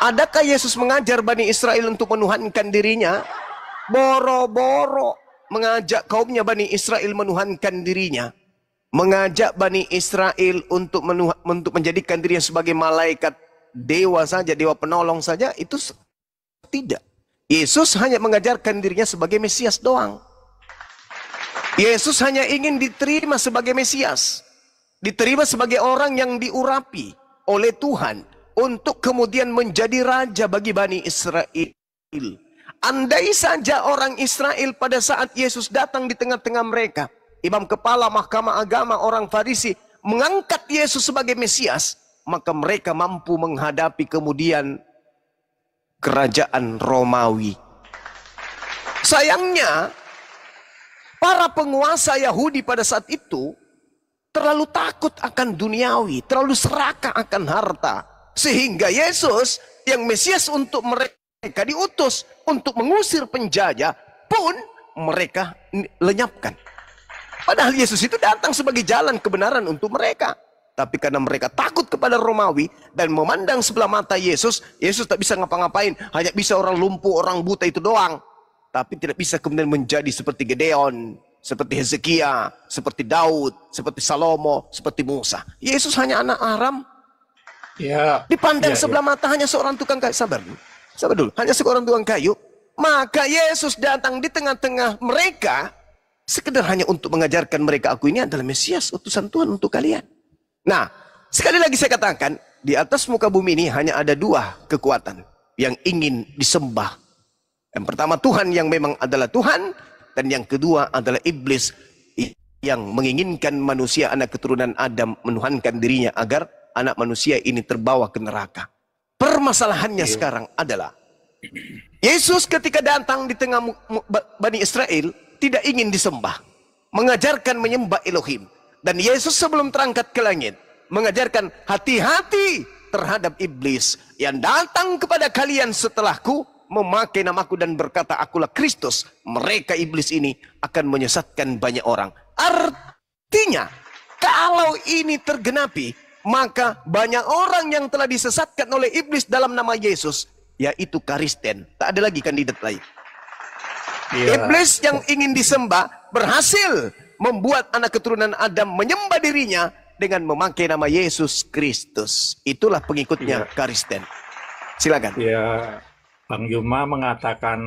Adakah Yesus mengajar Bani Israel untuk menuhankan dirinya? Boro-boro mengajak kaumnya Bani Israel menuhankan dirinya. Mengajak Bani Israel untuk menjadikan dirinya sebagai malaikat, dewa saja, dewa penolong saja, itu tidak. Yesus hanya mengajarkan dirinya sebagai Mesias doang. Yesus hanya ingin diterima sebagai Mesias. Diterima sebagai orang yang diurapi oleh Tuhan untuk kemudian menjadi raja bagi Bani Israel. Andai saja orang Israel pada saat Yesus datang di tengah-tengah mereka, imam kepala mahkamah agama, orang Farisi, mengangkat Yesus sebagai Mesias, maka mereka mampu menghadapi kemudian kerajaan Romawi. Sayangnya, para penguasa Yahudi pada saat itu terlalu takut akan duniawi, terlalu serakah akan harta. Sehingga Yesus yang Mesias untuk mereka diutus untuk mengusir penjajah pun mereka lenyapkan. Padahal Yesus itu datang sebagai jalan kebenaran untuk mereka. Tapi karena mereka takut kepada Romawi dan memandang sebelah mata Yesus, Yesus tak bisa ngapa-ngapain. Hanya bisa orang lumpuh, orang buta itu doang. Tapi tidak bisa kemudian menjadi seperti Gedeon, seperti Hezekia, seperti Daud, seperti Salomo, seperti Musa. Yesus hanya anak Aram. Ya, Dipandang ya, sebelah mata hanya seorang tukang kayu. Sabar dulu. Hanya seorang tukang kayu. Maka Yesus datang di tengah-tengah mereka sekedar hanya untuk mengajarkan mereka, aku ini adalah Mesias, utusan Tuhan untuk kalian. Nah, sekali lagi saya katakan, di atas muka bumi ini hanya ada dua kekuatan yang ingin disembah. Yang pertama Tuhan yang memang adalah Tuhan, dan yang kedua adalah iblis yang menginginkan manusia anak keturunan Adam menuhankan dirinya agar anak manusia ini terbawa ke neraka. Permasalahannya sekarang adalah Yesus ketika datang di tengah Bani Israel tidak ingin disembah, mengajarkan menyembah Elohim. Dan Yesus sebelum terangkat ke langit mengajarkan hati-hati terhadap iblis yang datang kepada kalian setelahku, memakai namaku dan berkata akulah Kristus. Mereka iblis ini akan menyesatkan banyak orang. Artinya kalau ini tergenapi, maka banyak orang yang telah disesatkan oleh iblis dalam nama Yesus, yaitu Karisten. Tak ada lagi kandidat lain. Iblis yang ingin disembah berhasil membuat anak keturunan Adam menyembah dirinya dengan memakai nama Yesus Kristus. Itulah pengikutnya Karisten. Silakan. Ya, Bang Yuma mengatakan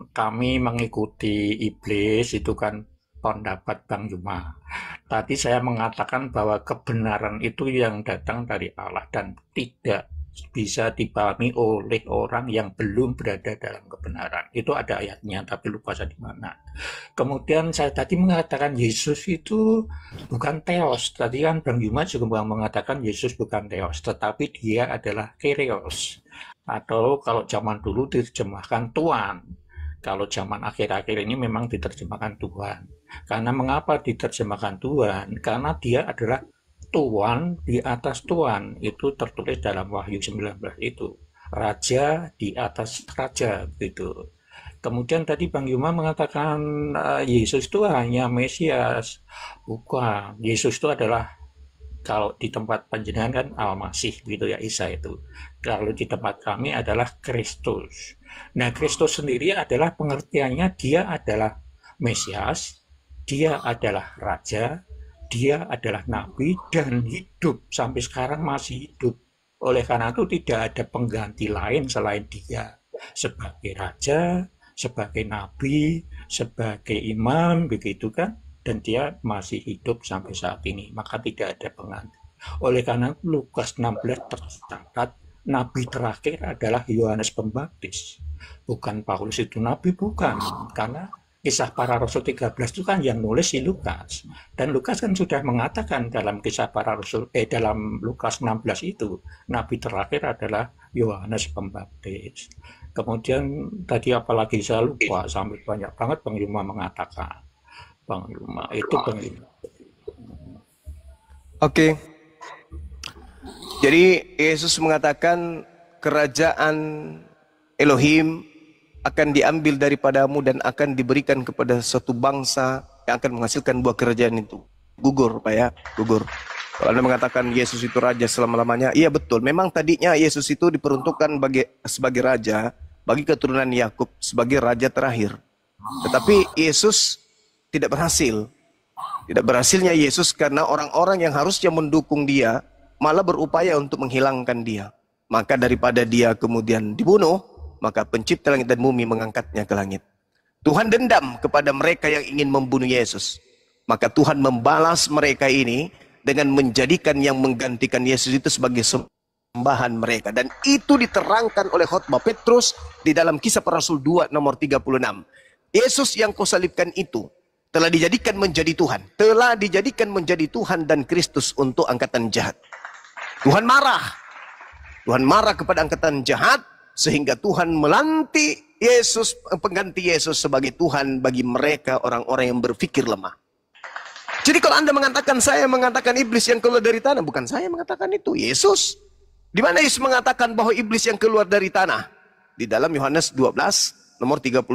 kami mengikuti iblis, itu kan pendapat Bang Yuma. Tadi saya mengatakan bahwa kebenaran itu yang datang dari Allah dan tidak bisa dipahami oleh orang yang belum berada dalam kebenaran. Itu ada ayatnya, tapi lupa saya di mana. Kemudian saya tadi mengatakan Yesus itu bukan Theos. Tadi kan Bang Yuma juga mengatakan Yesus bukan Theos, tetapi dia adalah Kyrios. Atau kalau zaman dulu diterjemahkan Tuhan. Kalau zaman akhir-akhir ini memang diterjemahkan Tuhan. Karena mengapa diterjemahkan Tuhan? Karena dia adalah Tuhan di atas Tuhan, itu tertulis dalam Wahyu 19 itu. Raja di atas raja, gitu. Kemudian tadi Bang Yuma mengatakan Yesus itu hanya Mesias. Bukan, Yesus itu adalah, kalau di tempat panjenengan kan Al-Masih, gitu ya, Isa itu. Kalau di tempat kami adalah Kristus. Nah, Kristus sendiri adalah pengertiannya, dia adalah Mesias, dia adalah Raja, dia adalah nabi dan hidup sampai sekarang masih hidup. Oleh karena itu tidak ada pengganti lain selain dia sebagai raja, sebagai nabi, sebagai imam, begitu kan? Dan dia masih hidup sampai saat ini, maka tidak ada pengganti. Oleh karena itu Lukas 16 tercatat nabi terakhir adalah Yohanes Pembaptis. Bukan Paulus itu nabi, bukan, karena Kisah Para Rasul 13 itu kan yang nulis si Lukas. Dan Lukas kan sudah mengatakan dalam Kisah Para Rasul, dalam Lukas 16 itu, nabi terakhir adalah Yohanes Pembaptis. Kemudian tadi apalagi saya lupa, sampai banyak banget Bang Yuma mengatakan. Bang Yuma, itu Bang Yuma. Oke. Jadi Yesus mengatakan kerajaan Elohim akan diambil daripadamu dan akan diberikan kepada suatu bangsa yang akan menghasilkan buah kerajaan itu. Gugur Pak ya, gugur. Kalau Anda mengatakan Yesus itu raja selama-lamanya, iya betul. Memang tadinya Yesus itu diperuntukkan sebagai raja bagi keturunan Yakub, sebagai raja terakhir. Tetapi Yesus tidak berhasil. Tidak berhasilnya Yesus karena orang-orang yang harusnya mendukung dia malah berupaya untuk menghilangkan dia. Maka daripada dia kemudian dibunuh, maka pencipta langit dan bumi mengangkatnya ke langit. Tuhan dendam kepada mereka yang ingin membunuh Yesus. Maka Tuhan membalas mereka ini dengan menjadikan yang menggantikan Yesus itu sebagai sembahan mereka. Dan itu diterangkan oleh khotbah Petrus di dalam Kisah Para Rasul 2 nomor 36. Yesus yang kau salibkan itu telah dijadikan menjadi Tuhan. Telah dijadikan menjadi Tuhan dan Kristus untuk angkatan jahat. Tuhan marah. Tuhan marah kepada angkatan jahat. Sehingga Tuhan melantik Yesus, pengganti Yesus sebagai Tuhan bagi mereka orang-orang yang berpikir lemah. Jadi kalau Anda mengatakan, saya mengatakan iblis yang keluar dari tanah. Bukan saya mengatakan itu, Yesus. Di mana Yesus mengatakan bahwa iblis yang keluar dari tanah? Di dalam Yohanes 12 nomor 31.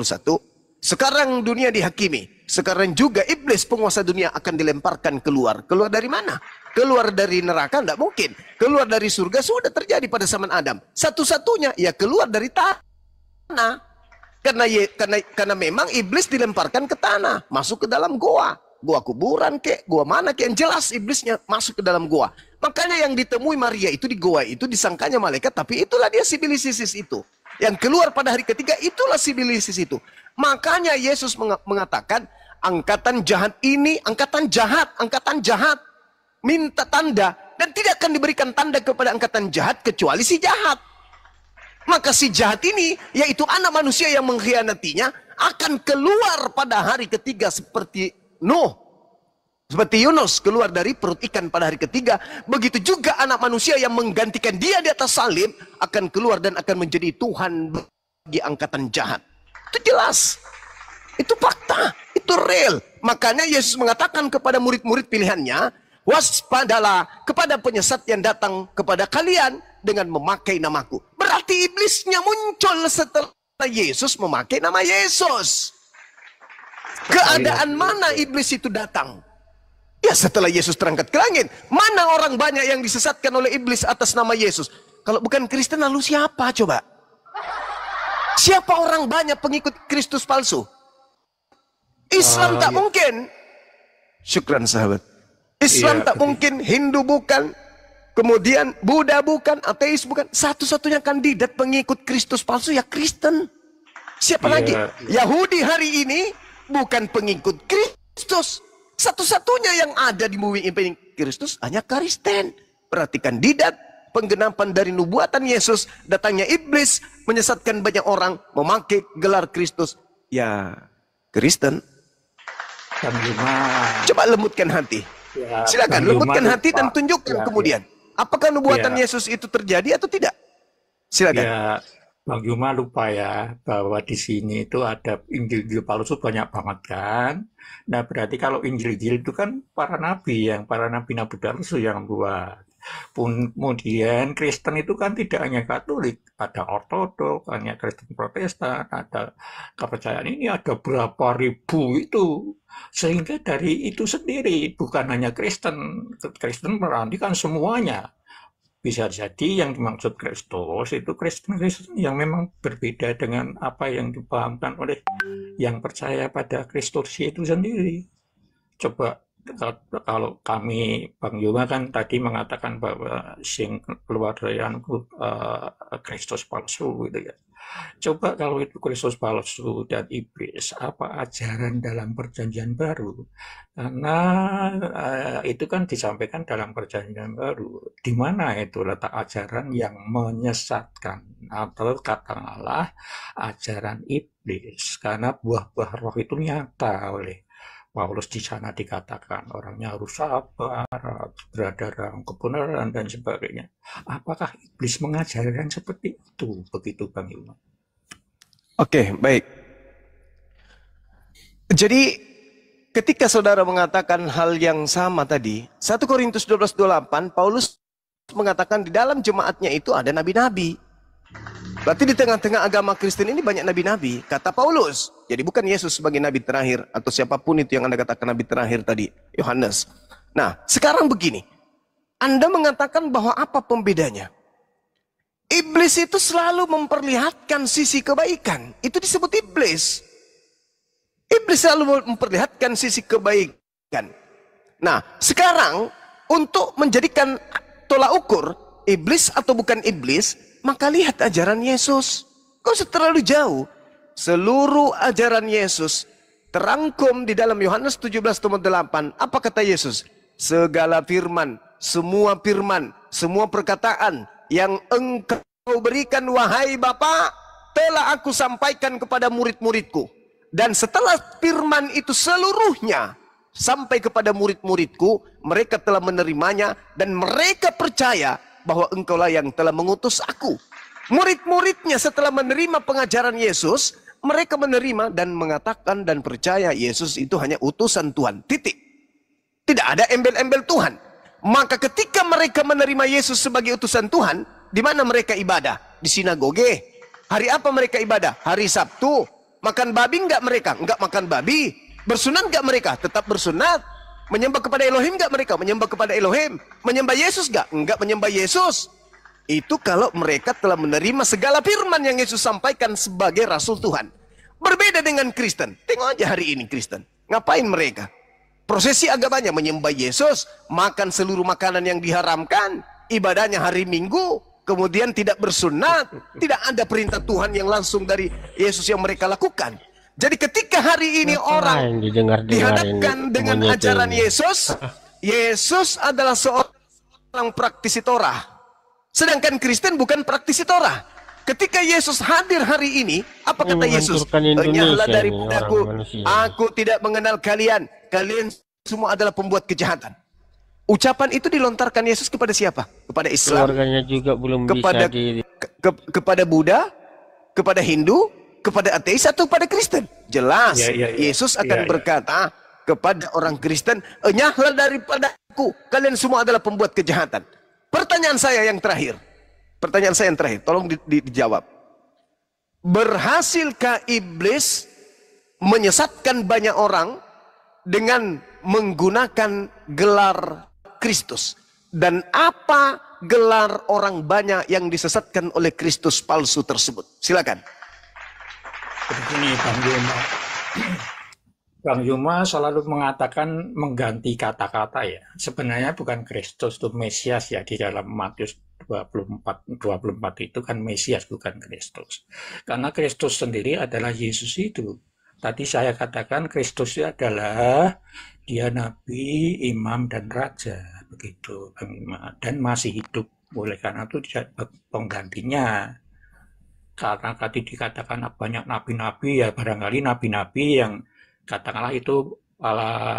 Sekarang dunia dihakimi. Sekarang juga iblis penguasa dunia akan dilemparkan keluar. Keluar dari mana? Keluar dari neraka? Tidak mungkin. Keluar dari surga sudah terjadi pada zaman Adam. Satu-satunya ya keluar dari tanah. Karena memang iblis dilemparkan ke tanah. Masuk ke dalam goa. Goa kuburan kek, goa mana kek. Yang jelas iblisnya masuk ke dalam goa. Makanya yang ditemui Maria itu di goa itu disangkanya malaikat. Tapi itulah dia si Bilisis itu. Yang keluar pada hari ketiga itulah si Bilisis itu. Makanya Yesus mengatakan, angkatan jahat ini, angkatan jahat, minta tanda, dan tidak akan diberikan tanda kepada angkatan jahat, kecuali si jahat. Maka si jahat ini, yaitu anak manusia yang mengkhianatinya, akan keluar pada hari ketiga seperti Nuh. Seperti Yunus keluar dari perut ikan pada hari ketiga. Begitu juga anak manusia yang menggantikan dia di atas salib, akan keluar dan akan menjadi Tuhan bagi angkatan jahat. Itu jelas. Itu fakta. Itu real. Makanya Yesus mengatakan kepada murid-murid pilihannya, waspadalah kepada penyesat yang datang kepada kalian dengan memakai namaku. Berarti iblisnya muncul setelah Yesus memakai nama Yesus. Keadaan mana iblis itu datang? Ya setelah Yesus terangkat ke langit. Mana orang banyak yang disesatkan oleh iblis atas nama Yesus? Kalau bukan Kristen lalu siapa coba? Siapa orang banyak pengikut Kristus palsu? Islam tak mungkin. Syukran sahabat. Islam tak mungkin, Hindu bukan, kemudian Buddha bukan, ateis bukan. Satu-satunya kandidat pengikut Kristus palsu ya Kristen. Siapa lagi? Yahudi hari ini bukan pengikut Kristus. Satu-satunya yang ada di bumi ini Kristus hanya Kristen. Berarti kandidat penggenapan dari nubuatan Yesus, datangnya iblis menyesatkan banyak orang memakai gelar Kristus. Ya Kristen. Coba lembutkan hati. Ya, silakan lembutkan hati dan tunjukkan kemudian. Apakah nubuatan Yesus itu terjadi atau tidak? Silakan. Ya, Bang Yuma lupa ya bahwa di sini itu ada Injil-Injil palsu banyak banget kan. Nah berarti kalau Injil-Injil itu kan para nabi nabi palsu yang buat. Kemudian Kristen itu kan tidak hanya Katolik, ada Ortodok, hanya Kristen Protestan, ada kepercayaan ini ada berapa ribu itu. Sehingga dari itu sendiri bukan hanya Kristen berarti kan semuanya. Bisa jadi yang dimaksud Kristus itu Kristen yang memang berbeda dengan apa yang dipahamkan oleh yang percaya pada Kristus itu sendiri. Coba kalau kami, Bang Yuma kan tadi mengatakan bahwa sing keluar dari Kristus palsu gitu ya. Coba kalau itu Kristus palsu dan iblis, apa ajaran dalam perjanjian baru? Karena itu kan disampaikan dalam perjanjian baru. Di mana itu letak ajaran yang menyesatkan atau katakanlah ajaran iblis? Karena buah-buah roh itu nyata oleh Paulus di sana dikatakan orangnya harus sabar, berada dalam kebenaran dan sebagainya. Apakah iblis mengajarkan seperti itu? Begitu Bang Yuma. Oke, baik. Jadi ketika saudara mengatakan hal yang sama tadi, 1 Korintus 12:28, Paulus mengatakan di dalam jemaatnya itu ada nabi-nabi. Berarti di tengah-tengah agama Kristen ini banyak nabi-nabi, kata Paulus. Jadi bukan Yesus sebagai nabi terakhir, atau siapapun itu yang Anda katakan nabi terakhir tadi, Yohanes. Nah, sekarang begini. Anda mengatakan bahwa apa pembedanya? Iblis itu selalu memperlihatkan sisi kebaikan. Itu disebut iblis. Iblis selalu memperlihatkan sisi kebaikan. Nah, sekarang untuk menjadikan tolak ukur iblis atau bukan iblis, maka lihat ajaran Yesus. Kau terlalu jauh. Seluruh ajaran Yesus terangkum di dalam Yohanes 17:8. Apa kata Yesus? Segala firman, semua perkataan yang engkau berikan wahai Bapa, telah aku sampaikan kepada murid-muridku. Dan setelah firman itu seluruhnya sampai kepada murid-muridku, mereka telah menerimanya dan mereka percaya bahwa engkaulah yang telah mengutus aku. Murid-muridnya setelah menerima pengajaran Yesus, mereka menerima dan mengatakan dan percaya Yesus itu hanya utusan Tuhan. Titik. Tidak ada embel-embel Tuhan. Maka ketika mereka menerima Yesus sebagai utusan Tuhan, di mana mereka ibadah? Di sinagoge. Hari apa mereka ibadah? Hari Sabtu. Makan babi enggak mereka? Enggak makan babi. Bersunat enggak mereka? Tetap bersunat. Menyembah kepada Elohim enggak mereka? Menyembah kepada Elohim. Menyembah Yesus enggak? Enggak menyembah Yesus. Itu kalau mereka telah menerima segala firman yang Yesus sampaikan sebagai Rasul Tuhan. Berbeda dengan Kristen. Tengok aja hari ini Kristen. Ngapain mereka? Prosesi agamanya menyembah Yesus, makan seluruh makanan yang diharamkan, ibadahnya hari Minggu, kemudian tidak bersunat, tidak ada perintah Tuhan yang langsung dari Yesus yang mereka lakukan. Jadi ketika hari ini orang dihadapkan dengan ajaran Yesus, Yesus adalah seorang praktisi Torah. Sedangkan Kristen bukan praktisi Torah. Ketika Yesus hadir hari ini, apa kata Yesus? Enyahlah daripadaku, aku tidak mengenal kalian. Kalian semua adalah pembuat kejahatan. Ucapan itu dilontarkan Yesus kepada siapa? Kepada Islam. Keluarganya juga belum kepada, bisa kepada Buddha, kepada Hindu, kepada ateis atau kepada Kristen. Jelas, Yesus akan berkata kepada orang Kristen, enyahlah daripadaku. Kalian semua adalah pembuat kejahatan. Pertanyaan saya yang terakhir. Tolong dijawab. Berhasilkah iblis menyesatkan banyak orang dengan menggunakan gelar Kristus? Dan apa gelar orang banyak yang disesatkan oleh Kristus palsu tersebut? Silakan. Begini Bang Yuma. Bang Yuma selalu mengatakan mengganti kata-kata ya. Sebenarnya bukan Kristus itu Mesias ya, di dalam Matius 24 itu kan Mesias bukan Kristus. Karena Kristus sendiri adalah Yesus itu. Tadi saya katakan Kristus itu adalah dia nabi, imam dan raja, begitu Bang Yuma, dan masih hidup. Oleh karena itu dia penggantinya. Karena tadi dikatakan banyak nabi-nabi ya, barangkali nabi-nabi yang katakanlah itu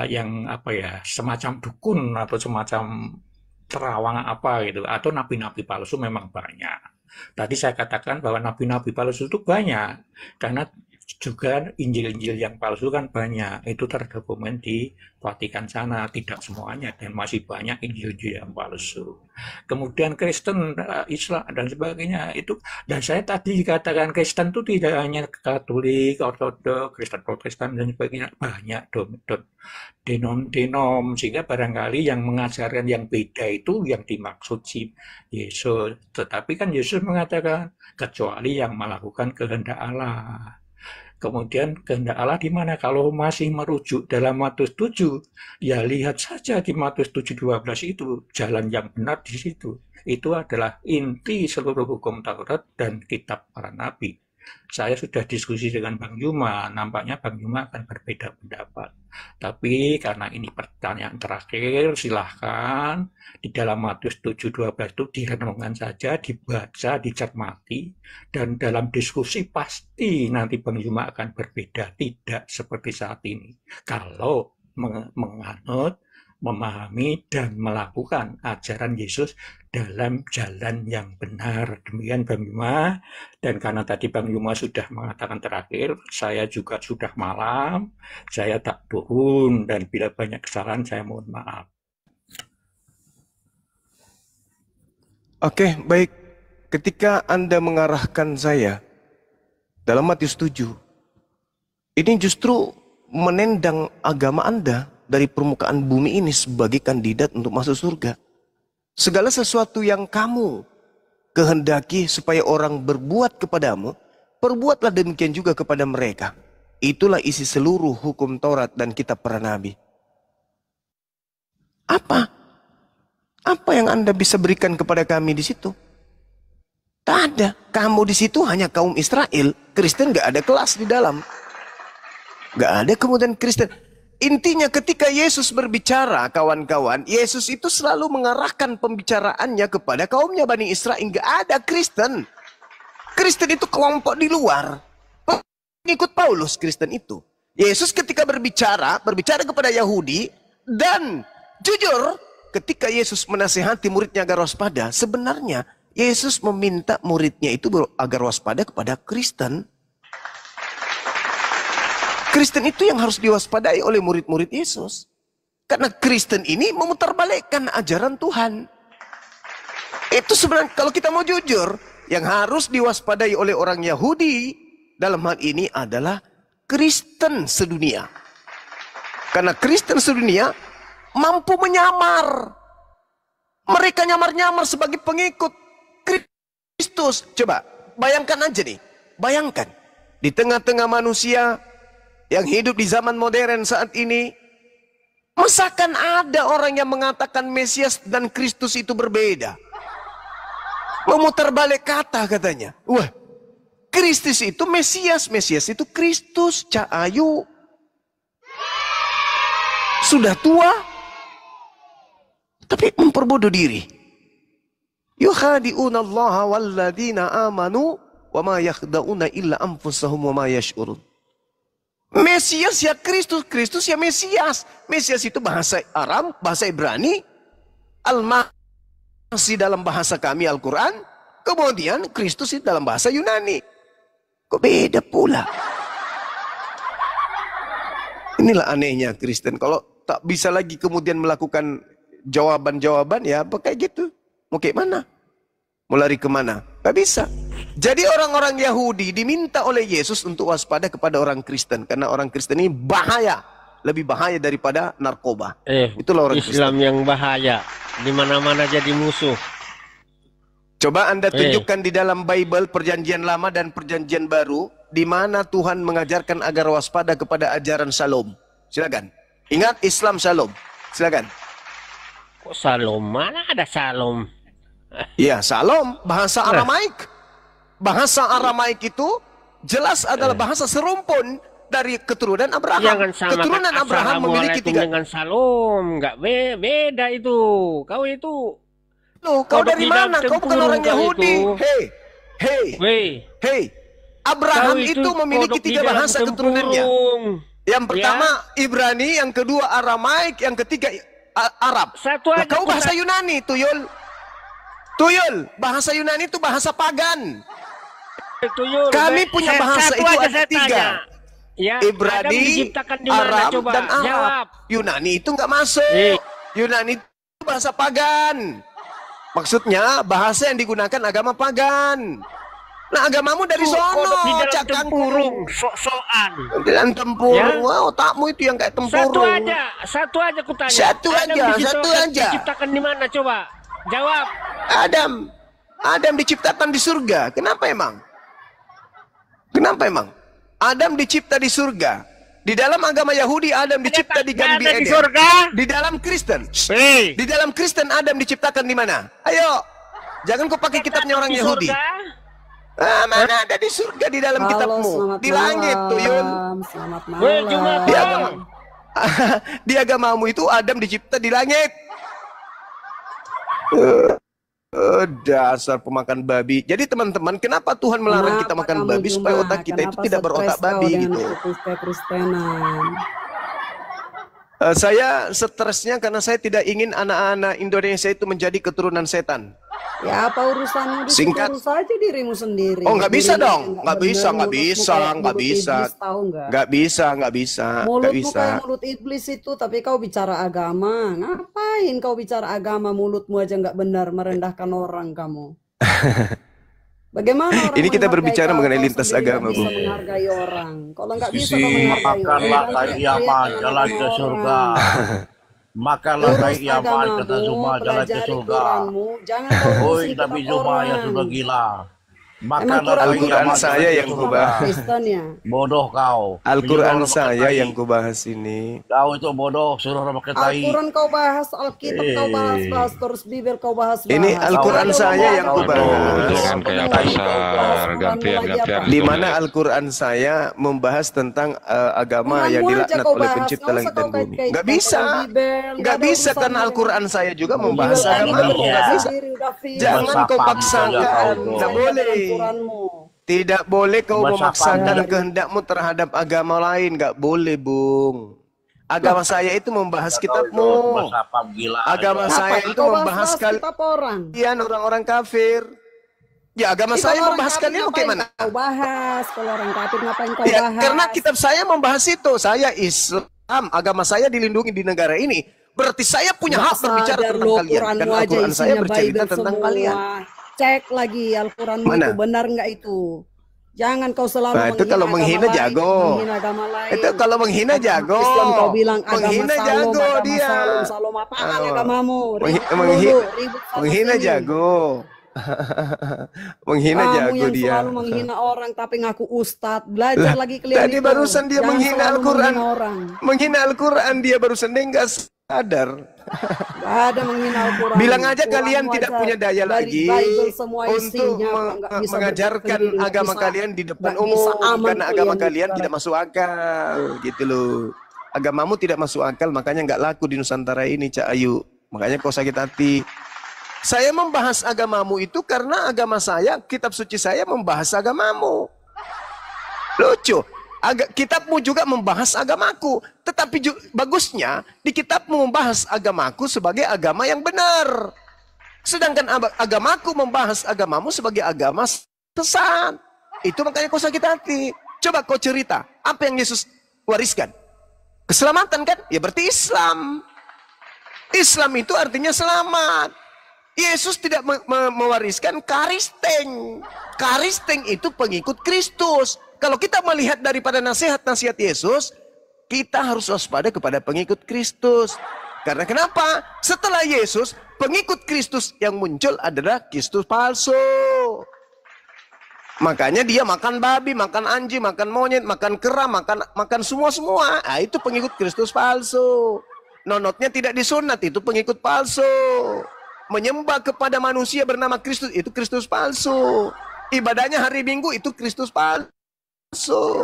yang apa ya, semacam dukun atau semacam terawang apa gitu, atau nabi-nabi palsu memang banyak. Tadi saya katakan bahwa nabi-nabi palsu itu banyak, karena juga Injil-Injil yang palsu kan banyak, itu terdokumen di Vatikan sana, tidak semuanya, dan masih banyak Injil-Injil yang palsu. Kemudian Kristen, Islam dan sebagainya itu, dan saya tadi katakan Kristen itu tidak hanya Katolik, Ortodoks, Kristen Protestan dan sebagainya, banyak denom, sehingga barangkali yang mengajarkan yang beda itu yang dimaksud si Yesus. Tetapi kan Yesus mengatakan kecuali yang melakukan kehendak Allah. Kemudian kehendak Allah di mana? Kalau masih merujuk dalam Matius 7, ya lihat saja di Matius 7:12 itu jalan yang benar di situ. Itu adalah inti seluruh hukum Taurat dan kitab para nabi. Saya sudah diskusi dengan Bang Yuma, nampaknya Bang Yuma akan berbeda pendapat. Tapi karena ini pertanyaan terakhir, silahkan di dalam Matius 7:12 itu direnungkan saja, dibaca, dicermati, dan dalam diskusi pasti nanti Bang Yuma akan berbeda, tidak seperti saat ini. Kalau menganut, memahami, dan melakukan ajaran Yesus dalam jalan yang benar. Demikian Bang Yuma. Dan karena tadi Bang Yuma sudah mengatakan terakhir, saya juga sudah malam, saya tak turun, dan bila banyak kesalahan saya mohon maaf. Oke, baik. ketika Anda mengarahkan saya dalam Matius 7, ini justru menendang agama Anda dari permukaan bumi ini sebagai kandidat untuk masuk surga. Segala sesuatu yang kamu kehendaki supaya orang berbuat kepadamu, perbuatlah demikian juga kepada mereka. Itulah isi seluruh hukum Taurat dan kitab para nabi. Apa? Apa yang Anda bisa berikan kepada kami di situ? Tak ada. Kamu di situ hanya kaum Israel. Kristen gak ada kelas di dalam. Gak ada kemudian Kristen. Intinya ketika Yesus berbicara, kawan-kawan, Yesus itu selalu mengarahkan pembicaraannya kepada kaumnya Bani Israel. Gak ada Kristen. Kristen itu kelompok di luar. Pengikut Paulus Kristen itu. Yesus ketika berbicara kepada Yahudi. Dan jujur, ketika Yesus menasihati muridnya agar waspada, sebenarnya Yesus meminta muridnya itu agar waspada kepada Kristen. Kristen itu yang harus diwaspadai oleh murid-murid Yesus. Karena Kristen ini memutarbalikkan ajaran Tuhan. Itu sebenarnya kalau kita mau jujur, yang harus diwaspadai oleh orang Yahudi dalam hal ini adalah Kristen sedunia. Karena Kristen sedunia mampu menyamar. Mereka nyamar-nyamar sebagai pengikut Kristus. Coba bayangkan aja nih. Bayangkan di tengah-tengah manusia yang hidup di zaman modern saat ini, masakan ada orang yang mengatakan Mesias dan Kristus itu berbeda? Memutar balik kata katanya. Wah, Kristus itu Mesias, Mesias itu Kristus. Cak Ayu sudah tua, tapi memperbodoh diri. Yukhadi'una Allah walladzina amanu wa ma yakhda'una illa anfusahum wa ma yash'urun. Mesias ya Kristus, Kristus ya Mesias. Mesias itu bahasa Aram, bahasa Ibrani. Al-Masih dalam bahasa kami Al-Quran. Kemudian Kristus itu dalam bahasa Yunani. Kok beda pula? Inilah anehnya Kristen. Kalau tak bisa lagi kemudian melakukan jawaban-jawaban, ya apa kayak gitu. Mau kayak mana? Mau lari kemana? Gak bisa. Jadi orang-orang Yahudi diminta oleh Yesus untuk waspada kepada orang Kristen. Karena orang Kristen ini bahaya. Lebih bahaya daripada narkoba. Itulah orang Islam Kristen yang bahaya. Di mana-mana jadi musuh. Coba Anda tunjukkan di dalam Bible Perjanjian Lama dan Perjanjian Baru. Di mana Tuhan mengajarkan agar waspada kepada ajaran Shalom. Silakan. Ingat Islam Shalom. Silakan. Kok Shalom? Mana ada Shalom? Ya, Shalom. Bahasa Aramaik. Bahasa Aramaik itu jelas adalah bahasa serumpun dari keturunan Abraham. Jangan samakan Keturunan Abraham memiliki tiga. dengan Shalom. Nggak beda itu. Kau itu. Loh, kau dari mana? Kau bukan orang Yahudi. Hei. Abraham itu memiliki tiga bahasa keturunannya. Yang pertama Ibrani, yang kedua Aramaik, yang ketiga Arab. Satu aja. Kau bahasa Yunani, Tuyul. Bahasa Yunani itu bahasa pagan. Kami punya bahasa itu ada tiga. Ya, Ibrani, Arab, dan Arab. Jawab. Yunani itu nggak masuk. Yunani itu bahasa pagan. Maksudnya bahasa yang digunakan agama pagan. Nah, agamamu dari sono, tempurung, sok-sokan. Dalam tempurung, wow, otakmu itu yang kayak tempurung. Satu aja kutanya. Satu aja. Diciptakan di mana coba? Jawab. Adam diciptakan di surga. Kenapa emang? Adam dicipta di surga. Di dalam agama Yahudi Adam dicipta di Gan Eden. Di surga. Di dalam Kristen. Di dalam Kristen Adam diciptakan di mana? Ayo. Jangan kau pakai kitabnya orang Yahudi. Mana ada di surga di dalam kitabmu? Di langit, Tuyul. Selamat malam. Di agamamu itu Adam dicipta di langit. Dasar pemakan babi. Jadi teman-teman, kenapa Tuhan melarang kita makan babi? Supaya otak kita itu tidak berotak babi gitu. Saya stresnya karena saya tidak ingin anak-anak Indonesia itu menjadi keturunan setan. Ya apa urusanmu? Singkat. Urus saja dirimu sendiri. Oh, nggak bisa dong. Nggak bisa. Mulutmu kayak mulut iblis itu, tapi kau bicara agama. Ngapain kau bicara agama? Mulutmu aja nggak benar, merendahkan orang kamu. Bagaimana orang Ini kita menghargai berbicara kau, mengenai kau lintas sendiri agama, nggak bisa Bung. menghargai orang. Kalau nggak bisa Sisi, kau menghargai makanlah orang, kayak teriak Yaman, dengan jalan agama ke surga. orang. Makanlah Urus kayak Yaman, kata agamamu, Zuma, jalan ke pelajari surga. Quranmu, jangan kau Oi, urusin Nabi kitab Zuma ya sudah orang. gila. Emang Makanlah Quran kayak Al-Quran Yaman, saya jalan ke yang surga. kubahas. Kristen ya. Bodoh kau. Al-Quran Menyuruh orang pakai saya tai. yang kubahas ini. Kau itu bodoh, suruh orang pakai tai. Al-Quran kau bahas, Alkitab kau bahas, terus Bible kau bahas. Ini Al-Quran Kau ada saya orang yang kau kubahas. bahas. Jangan kayak Kau bahas pasar, Quranmu gantian-gantian. lagi apa? Di mana Al-Quran saya membahas tentang agama yang Quranmu aja dilaknat kau oleh bahas, pencipta nggak langit usah dan kau bumi. kait-kaitkan Nggak bisa. dengan Bible, Nggak ada bisa urusannya karena Al-Quran dengan saya juga Bible membahas tadi agama. itu Nggak berbicara bisa. sendiri, udah fix. Jangan kau Bersapa saja paksakan. kau tuh. Nggak Dengan boleh. Quranmu. Tidak boleh kau Bersapa memaksakan saja. kehendakmu terhadap agama lain. Nggak boleh, Bung. Agama saya itu membahas kitabmu. Bersapa gila. Agama saya Ngapain itu kau membahas bahas kitab orang? kalian orang-orang kafir. Ya agama Ih, saya kalau orang membahas kafir kalian ngapain bagaimana? kau bahas? Kalau orang kafir ngapain kau Ya, bahas? karena kitab saya membahas itu. Saya Islam, agama saya dilindungi di negara ini. Berarti saya punya hak berbicara tentang kalian. Quranmu Dan aja Al-Quran saya isinya bercerita Bible tentang semua. kalian. Cek lagi Al-Quranmu Mana? itu benar nggak itu? Jangan kau selalu Nah, itu kalau menghina agama lain, jago. menghina agama lain. Itu kalau menghina jago. Islam kau bilang agama Menghina salom, jago agama dia. salom apaan Oh. agamamu? Ribut Menghi- dulu, ribut sana Menghina sini. jago. Menghina Kamu jago yang dia. selalu menghina orang tapi ngaku ustadz. Belajar Lah, lagi kalian tadi itu. barusan dia Jangan menghina selalu Al-Quran. menghina orang. Menghina Al-Quran dia barusan dia nggak sadar. Gak ada menghina Al-Quran. Bilang aja Quranmu kalian tidak aja punya daya dari lagi Bible semua untuk isinya, nggak bisa mengajarkan berpikir sendiri, nggak agama bisa- kalian di depan nggak bisa umum aman karena agama kalian kalian bicara. tidak masuk akal gitu loh. Agamamu tidak masuk akal makanya nggak laku di Nusantara ini, Cak Ayu. Makanya kau sakit hati. Saya membahas agamamu itu karena agama saya, kitab suci saya membahas agamamu. Lucu. Kitabmu juga membahas agamaku. Tetapi bagusnya di kitabmu membahas agamaku sebagai agama yang benar. Sedangkan agamaku membahas agamamu sebagai agama sesat. Itu makanya kau sakit hati. Coba kau cerita. Apa yang Yesus wariskan? Keselamatan kan? Ya berarti Islam. Islam itu artinya selamat. Yesus tidak mewariskan karisteng. Karisteng itu pengikut Kristus. Kalau kita melihat daripada nasihat-nasihat Yesus, kita harus waspada kepada pengikut Kristus. Karena kenapa? Setelah Yesus, pengikut Kristus yang muncul adalah Kristus palsu. Makanya dia makan babi, makan anjing, makan monyet, makan kera, makan semua-semua. Nah, itu pengikut Kristus palsu. Nonotnya tidak disunat, itu pengikut palsu. Menyembah kepada manusia bernama Kristus, itu Kristus palsu. Ibadahnya hari Minggu, itu Kristus palsu.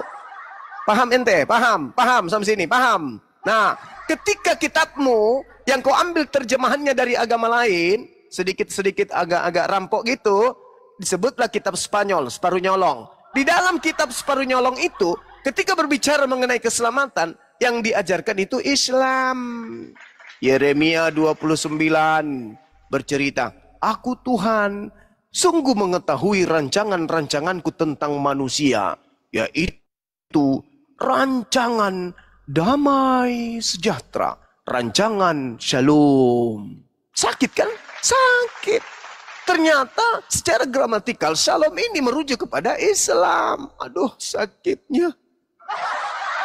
Paham ente? Paham sampai sini, paham. Nah, ketika kitabmu yang kau ambil terjemahannya dari agama lain, sedikit-sedikit agak-agak rampok gitu, disebutlah kitab Spanyol, separuh nyolong. Di dalam kitab separuh nyolong itu, ketika berbicara mengenai keselamatan, yang diajarkan itu Islam. Yeremia 29 bercerita, aku Tuhan sungguh mengetahui rancangan-rancanganku tentang manusia, yaitu rancangan damai sejahtera, rancangan shalom. Sakit kan? Sakit. Ternyata secara gramatikal shalom ini merujuk kepada Islam. Aduh, sakitnya.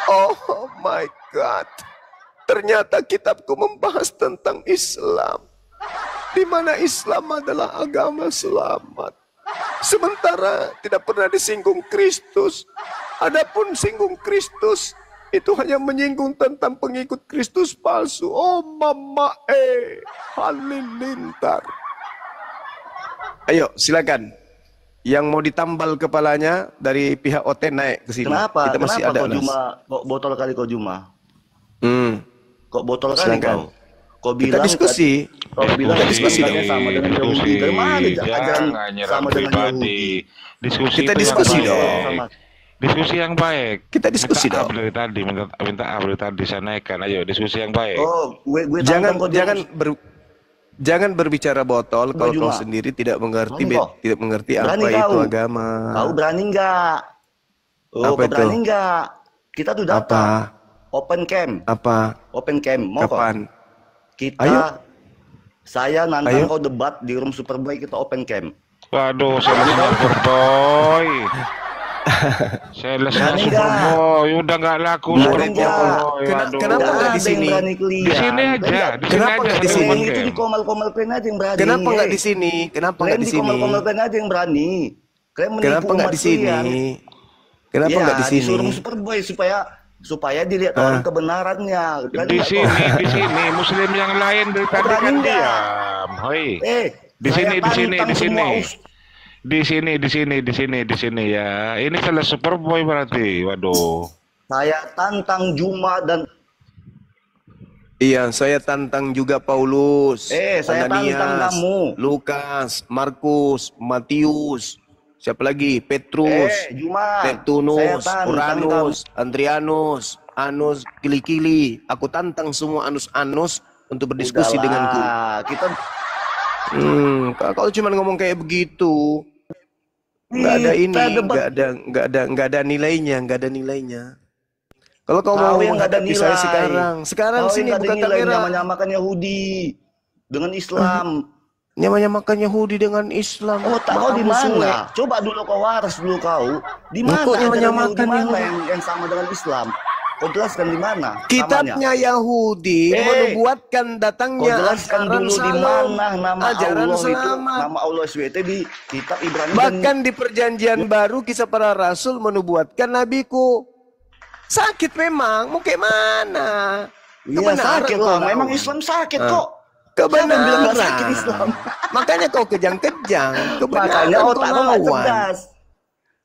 Oh my God. Ternyata kitabku membahas tentang Islam. Di mana Islam adalah agama selamat. Sementara tidak pernah disinggung Kristus. Adapun singgung Kristus, itu hanya menyinggung tentang pengikut Kristus palsu. Oh mama halilintar. Ayo silakan. Yang mau ditambal kepalanya dari pihak OT naik ke sini. Kenapa? Kita masih Kenapa ada kau Juma? Kok botol kali kau Juma? Kok botol kali Silakan. kau? Kau Kita bilang diskusi. Kau bilang Kita diskusi ajarannya sama dengan Yahudi. Dari mana ajaran Jangan nyerang sama dengan pribadi. Yahudi? Diskusi Kita itu diskusi yang dong. baik. Sama. Diskusi yang baik. Kita diskusi minta dong. up dari tadi, minta up dari tadi saya naikkan. Ayo diskusi yang baik. Oh, gue Jangan tantang kau jangan berbicara botol kalau Juma. kau sendiri tidak mengerti Berani kau? tidak mengerti Berani apa itu kau? agama. Kau berani nggak? Oh, Apa kau itu? berani nggak? Kita tuh datang. Apa? Open camp. Apa? Open camp. Mau kok? Kapan? Kita, Ayo. saya nantang Ayo. kau debat di room Superboy, kita open camp. Waduh, salesnya Superboy. Salesnya Berani Superboy. Udah nggak laku Berani Superboy. nggak? Waduh. Kenapa nggak di Ada yang sini? berani Di sini aja. Di sini Kenapa aja. nggak di sambil sini? Itu pakai. di komal-komal pen aja yang berani. Kenapa nggak di sini? Kenapa nggak Kalian di di sini? komal-komal pen aja yang berani. Kalian menipu Kenapa nggak umat di sini? kalian. Kenapa Ya, nggak di sini? disuruh Superboy supaya dilihat orang kebenarannya. Kalian Di nggak sini Muslim yang lain dari tadi Berani kan nggak? diam. Hoi. Di Di sini ya. Ini salah Superboy berarti. Waduh. Saya tantang Juma dan Iya, saya tantang juga Paulus, saya tantang kamu. Lukas, Markus, Matius, siapa lagi? Petrus, Juma. Neptunus, Saya tantang Uranus, Andrianus, Anus, Kili-Kili. Aku tantang semua Anus-Anus untuk berdiskusi Udahlah, denganku. Kita Kalau cuma ngomong kayak begitu, nggak ada ini, nggak ada nilainya. Kalau kau mau yang nggak ada menghadapi nilai. saya sekarang Kau sini yang nggak ada buka nilai, kamera. nyamakan Yahudi dengan Islam. Nyamakan Yahudi dengan Islam. Oh, tahu di Mampus we. mana? Coba dulu kau waras dulu kau. Di mana Kok ajaran nyamakan Yahudi mana Yahudi? yang sama dengan Islam? Kau jelaskan di mana? Kitabnya Yahudi menubuatkan Kau datangnya jelaskan ajaran dulu di Salam, mana nama ajaran Allah itu, selamat. nama Allah SWT di kitab Ibrani. Bahkan di perjanjian baru kisah para rasul menubuatkan nabiku. Sakit memang, mau kayak mana? Iya sakit kau lah, tahu. memang Islam sakit kok. Siapa Kebenaran. yang bilang nggak sakit Islam? Makanya kau kejang-kejang. Kebenaran Makanya kau otak kau nggak lawan. cerdas.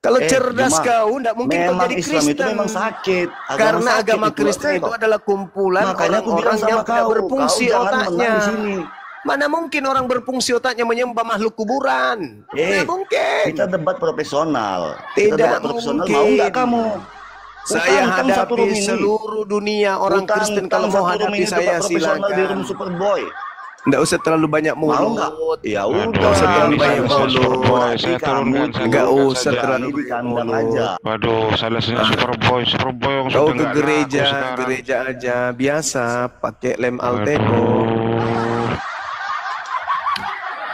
Kalau cerdas Juma, kau, tidak mungkin kau memang jadi Islam Kristen. itu memang sakit. Karena sakit agama itu, Kristen itu kok. adalah kumpulan Makanya aku bilang orang-orang sama yang tidak kau, berfungsi kau jangan otaknya. menang di sini. Mana mungkin orang berfungsi otaknya menyembah makhluk kuburan? Tidak mungkin. Kita debat profesional. Tidak Kita debat profesional. mungkin. Mau nggak kamu? Saya Utang satu room hadapi ini. seluruh dunia orang Utang Kristen kalau mau satu room hadapi ini saya debat profesional di room silakan. Superboy. Nggak usah terlalu banyak Mau nggak? mulut. Ya Waduh, udah. usah terlalu ini banyak salesnya mulut. Superboy. Saya Nanti turunkan, kamu saya Nggak turunkan usah saja. terlalu Ini di banyak kandang mulut. aja. Waduh, salesnya Superboy yang Kau sudah ke nggak laku gereja, sekarang. gereja aja biasa pakai lem Alteco. Waduh.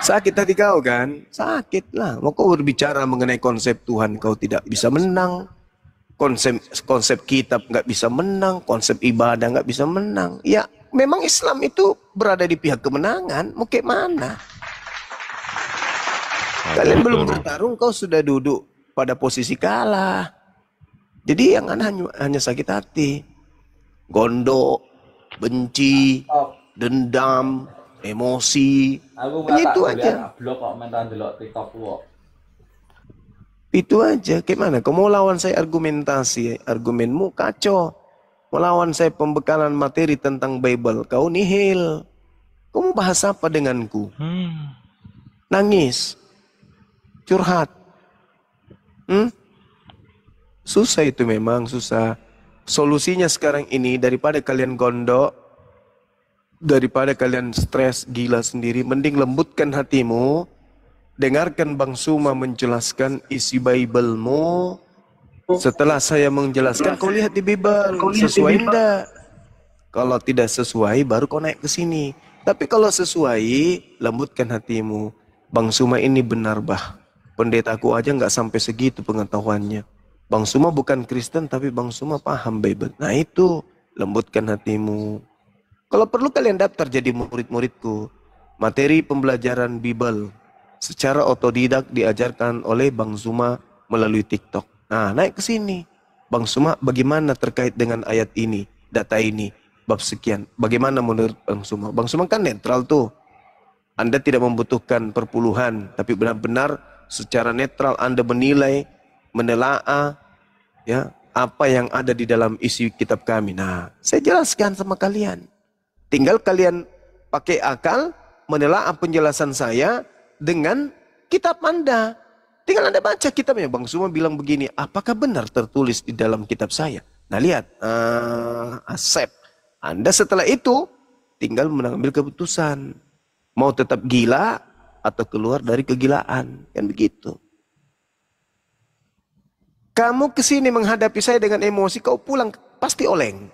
Sakit hati kau kan? Sakit lah. Mau kau berbicara mengenai konsep Tuhan kau tidak bisa menang. Konsep kitab nggak bisa menang. Konsep ibadah nggak bisa menang. Ya memang Islam itu berada di pihak kemenangan. Mau kayak mana? Kalian belum bertarung kau sudah duduk pada posisi kalah. Jadi yang ada hanya sakit hati. Gondok, benci, dendam, emosi. Hanya itu aja. Itu aja. Gimana? Kau mau lawan saya argumentasi, argumenmu kacau. Melawan saya pembekalan materi tentang Bible, kau nihil. Kau mau bahas apa denganku? Nangis, curhat. Susah itu memang, susah. Solusinya sekarang ini daripada kalian gondok, daripada kalian stres gila sendiri, mending lembutkan hatimu. Dengarkan Bang Suma menjelaskan isi Bible-mu. Setelah saya menjelaskan, kau lihat di Bible, sesuai enggak? Kalau tidak sesuai, baru kau naik ke sini. Tapi kalau sesuai, lembutkan hatimu. Bang Suma ini benar bah. Pendetaku aja nggak sampai segitu pengetahuannya. Bang Suma bukan Kristen, tapi Bang Suma paham Bible. Nah itu, lembutkan hatimu. Kalau perlu kalian daftar jadi murid-muridku. Materi pembelajaran Bible secara otodidak diajarkan oleh Bang Suma melalui TikTok. Nah, naik ke sini. Bang Suma, bagaimana terkait dengan ayat ini, data ini, bab sekian? Bagaimana menurut Bang Suma? Bang Suma kan netral tuh. Anda tidak membutuhkan perpuluhan, tapi benar-benar secara netral Anda menilai, menelaah ya, apa yang ada di dalam isi kitab kami. Nah, saya jelaskan sama kalian. Tinggal kalian pakai akal, menelaah penjelasan saya dengan kitab Anda. Tinggal Anda baca kitabnya. Bang Suma bilang begini, apakah benar tertulis di dalam kitab saya? Nah lihat, Asep. Anda setelah itu tinggal mengambil keputusan. Mau tetap gila atau keluar dari kegilaan. Kan begitu. Kamu kesini menghadapi saya dengan emosi, kau pulang pasti oleng.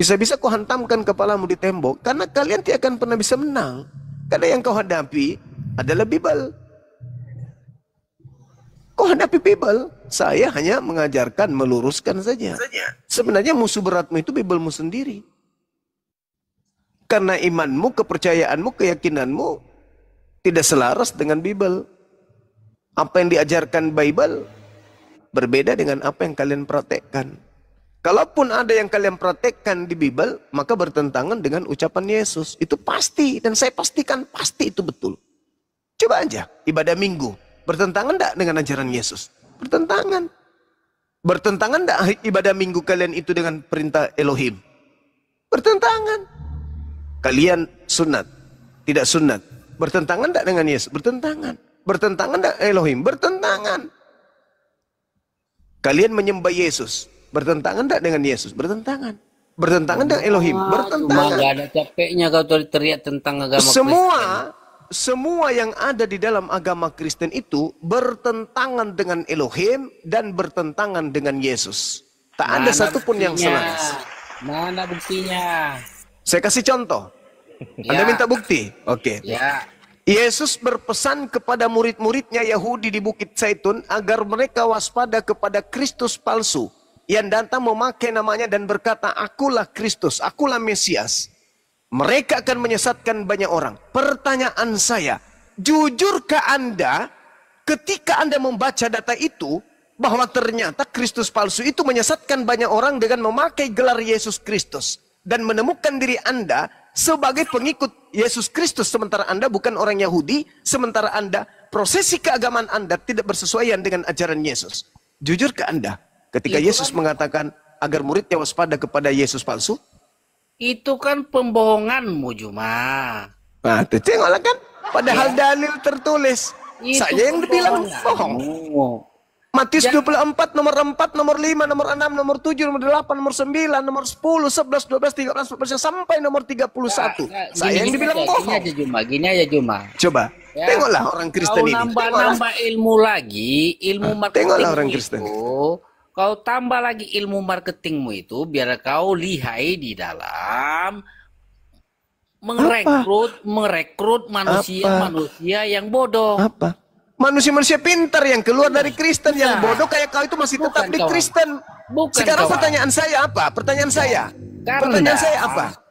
Bisa-bisa kau hantamkan kepalamu di tembok, karena kalian tidak akan pernah bisa menang. Karena yang kau hadapi adalah Bible. Kau hadapi Bible. Saya hanya mengajarkan, meluruskan saja. Sebenarnya musuh beratmu itu Bibelmu sendiri. Karena imanmu, kepercayaanmu, keyakinanmu tidak selaras dengan Bible. Apa yang diajarkan Bible berbeda dengan apa yang kalian praktekkan. Kalaupun ada yang kalian praktekkan di Bible, maka bertentangan dengan ucapan Yesus. Itu pasti, dan saya pastikan pasti itu betul. Coba aja, ibadah minggu. Bertentangan enggak dengan ajaran Yesus? Bertentangan. Bertentangan enggak ibadah minggu kalian itu dengan perintah Elohim? Bertentangan. Kalian sunat, tidak sunat. Bertentangan enggak dengan Yesus? Bertentangan. Bertentangan enggak Elohim? Bertentangan. Kalian menyembah Yesus. Bertentangan enggak dengan Yesus? Bertentangan. Bertentangan dengan Elohim? Bertentangan. Cuma gak ada capeknya kau teriak tentang agama Semua yang ada di dalam agama Kristen itu bertentangan dengan Elohim dan bertentangan dengan Yesus. Tak ada satupun yang selaras. Mana buktinya? Saya kasih contoh. Anda minta bukti? Oke. Ya. Yesus berpesan kepada murid-muridnya Yahudi di Bukit Zaitun agar mereka waspada kepada Kristus palsu yang datang memakai namanya dan berkata, akulah Kristus, akulah Mesias. Mereka akan menyesatkan banyak orang. Pertanyaan saya, jujurkah Anda ketika Anda membaca data itu bahwa ternyata Kristus palsu itu menyesatkan banyak orang dengan memakai gelar Yesus Kristus dan menemukan diri Anda sebagai pengikut Yesus Kristus sementara Anda bukan orang Yahudi, sementara Anda prosesi keagamaan Anda tidak bersesuaian dengan ajaran Yesus. Jujurkah Anda ketika Yesus mengatakan agar muridnya waspada kepada Yesus palsu? Itu kan pembohonganmu, Juma. Nah, itu tengoklah kan. Padahal dalil tertulis. Itu saya yang dibilang bohong. Matius 24, nomor 4, nomor 5, nomor 6, nomor 7, nomor 8, nomor 9, nomor 10, 11, 12, 13, 14, sampai nomor 31. Saya yang dibilang bohong. Gini aja Juma. Coba, tengoklah orang Kristen ini. Nambah ilmu lagi, ilmu marketing. Tengoklah orang Kristen. Kau tambah lagi ilmu marketingmu itu biar kau lihai di dalam merekrut manusia yang bodoh. Apa? Manusia-manusia pintar yang keluar dari Kristen, yang bodoh kayak kau itu masih tetap di Kristen. Sekarang pertanyaan saya apa? Pertanyaan saya apa?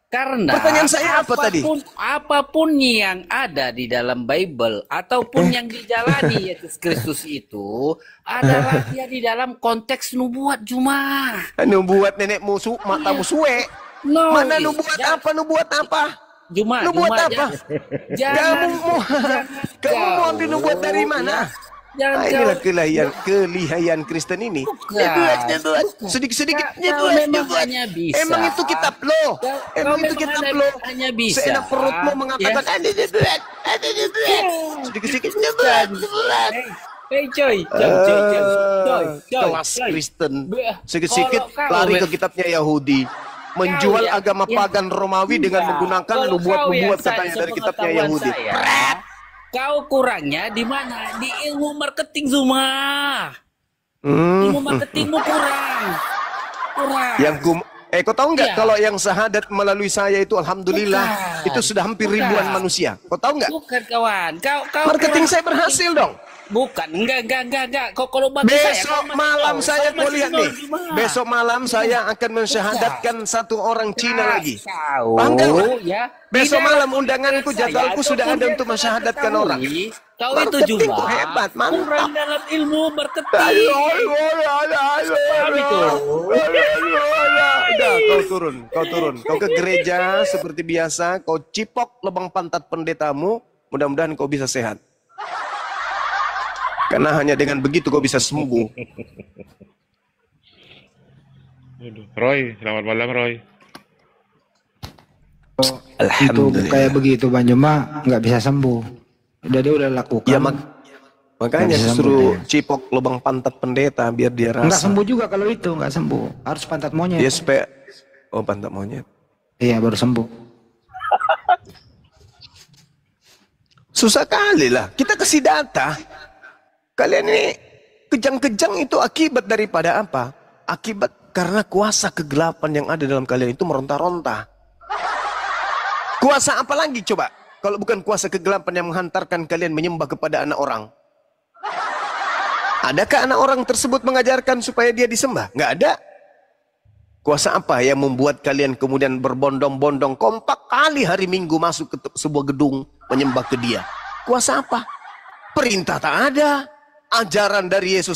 Karena pertanyaan saya apa tadi? Apapun yang ada di dalam Bible ataupun yang dijalani Yesus Kristus itu adalah dia di dalam konteks nubuat Juma. Nubuat nenek musuh, mata musuhe. Mana nubuat apa? Juma, nubuat apa? Kamu mau ambil nubuat dari mana? Inilah kelihayan Kristen ini. Sedikit-sedikit Emang itu kitab lo. Hanya bisa. Seenak perutmu mengatakan ada nubuat. Sedikit-sedikit nubuat. Coy. Kelas Kristen. Sedikit-sedikit lari ke kitabnya Yahudi. Menjual agama pagan Romawi dengan menggunakan nubuat-nubuat katanya dari kitabnya Yahudi. Kau kurangnya di mana? Di ilmu marketing Zuma. Ilmu marketingmu kurang. Kau tahu nggak kalau yang syahadat melalui saya itu alhamdulillah itu sudah hampir ribuan manusia. Kau tahu nggak? Bukan kawan. Kau marketing saya berhasil dong. Bukan, enggak. Kalau besok malam saya kau lihat nih. Besok malam saya akan mensyahadatkan satu orang Cina lagi. Paham kan? Ya. Besok malam undanganku, jadwalku sudah ada untuk mensyahadatkan orang. Kau itu juga hebat, mantap. Dalam ilmu marketing. Udah, kau turun. Kau ke gereja seperti biasa. Kau cipok lubang pantat pendetamu. Mudah-mudahan kau bisa sehat. Karena hanya dengan begitu kau bisa sembuh. Roy, selamat malam Roy. Alhamdulillah. Itu kayak begitu Bang Juma nggak bisa sembuh. Dia udah lakukan. Ya, makanya suruh cipok lubang pantat pendeta biar dia rasa. Nggak sembuh juga kalau itu, nggak sembuh. Harus pantat monyet. Dia supaya pantat monyet. Iya baru sembuh. Susah kali lah. Kita kasih data. Kalian ini kejang-kejang itu akibat daripada apa? Akibat karena kuasa kegelapan yang ada dalam kalian itu meronta-ronta. Kuasa apa lagi coba? Kalau bukan kuasa kegelapan yang menghantarkan kalian menyembah kepada anak orang. Adakah anak orang tersebut mengajarkan supaya dia disembah? Nggak ada. Kuasa apa yang membuat kalian kemudian berbondong-bondong kompak kali hari Minggu masuk ke sebuah gedung menyembah ke dia? Kuasa apa? Perintah tak ada. Ajaran dari Yesus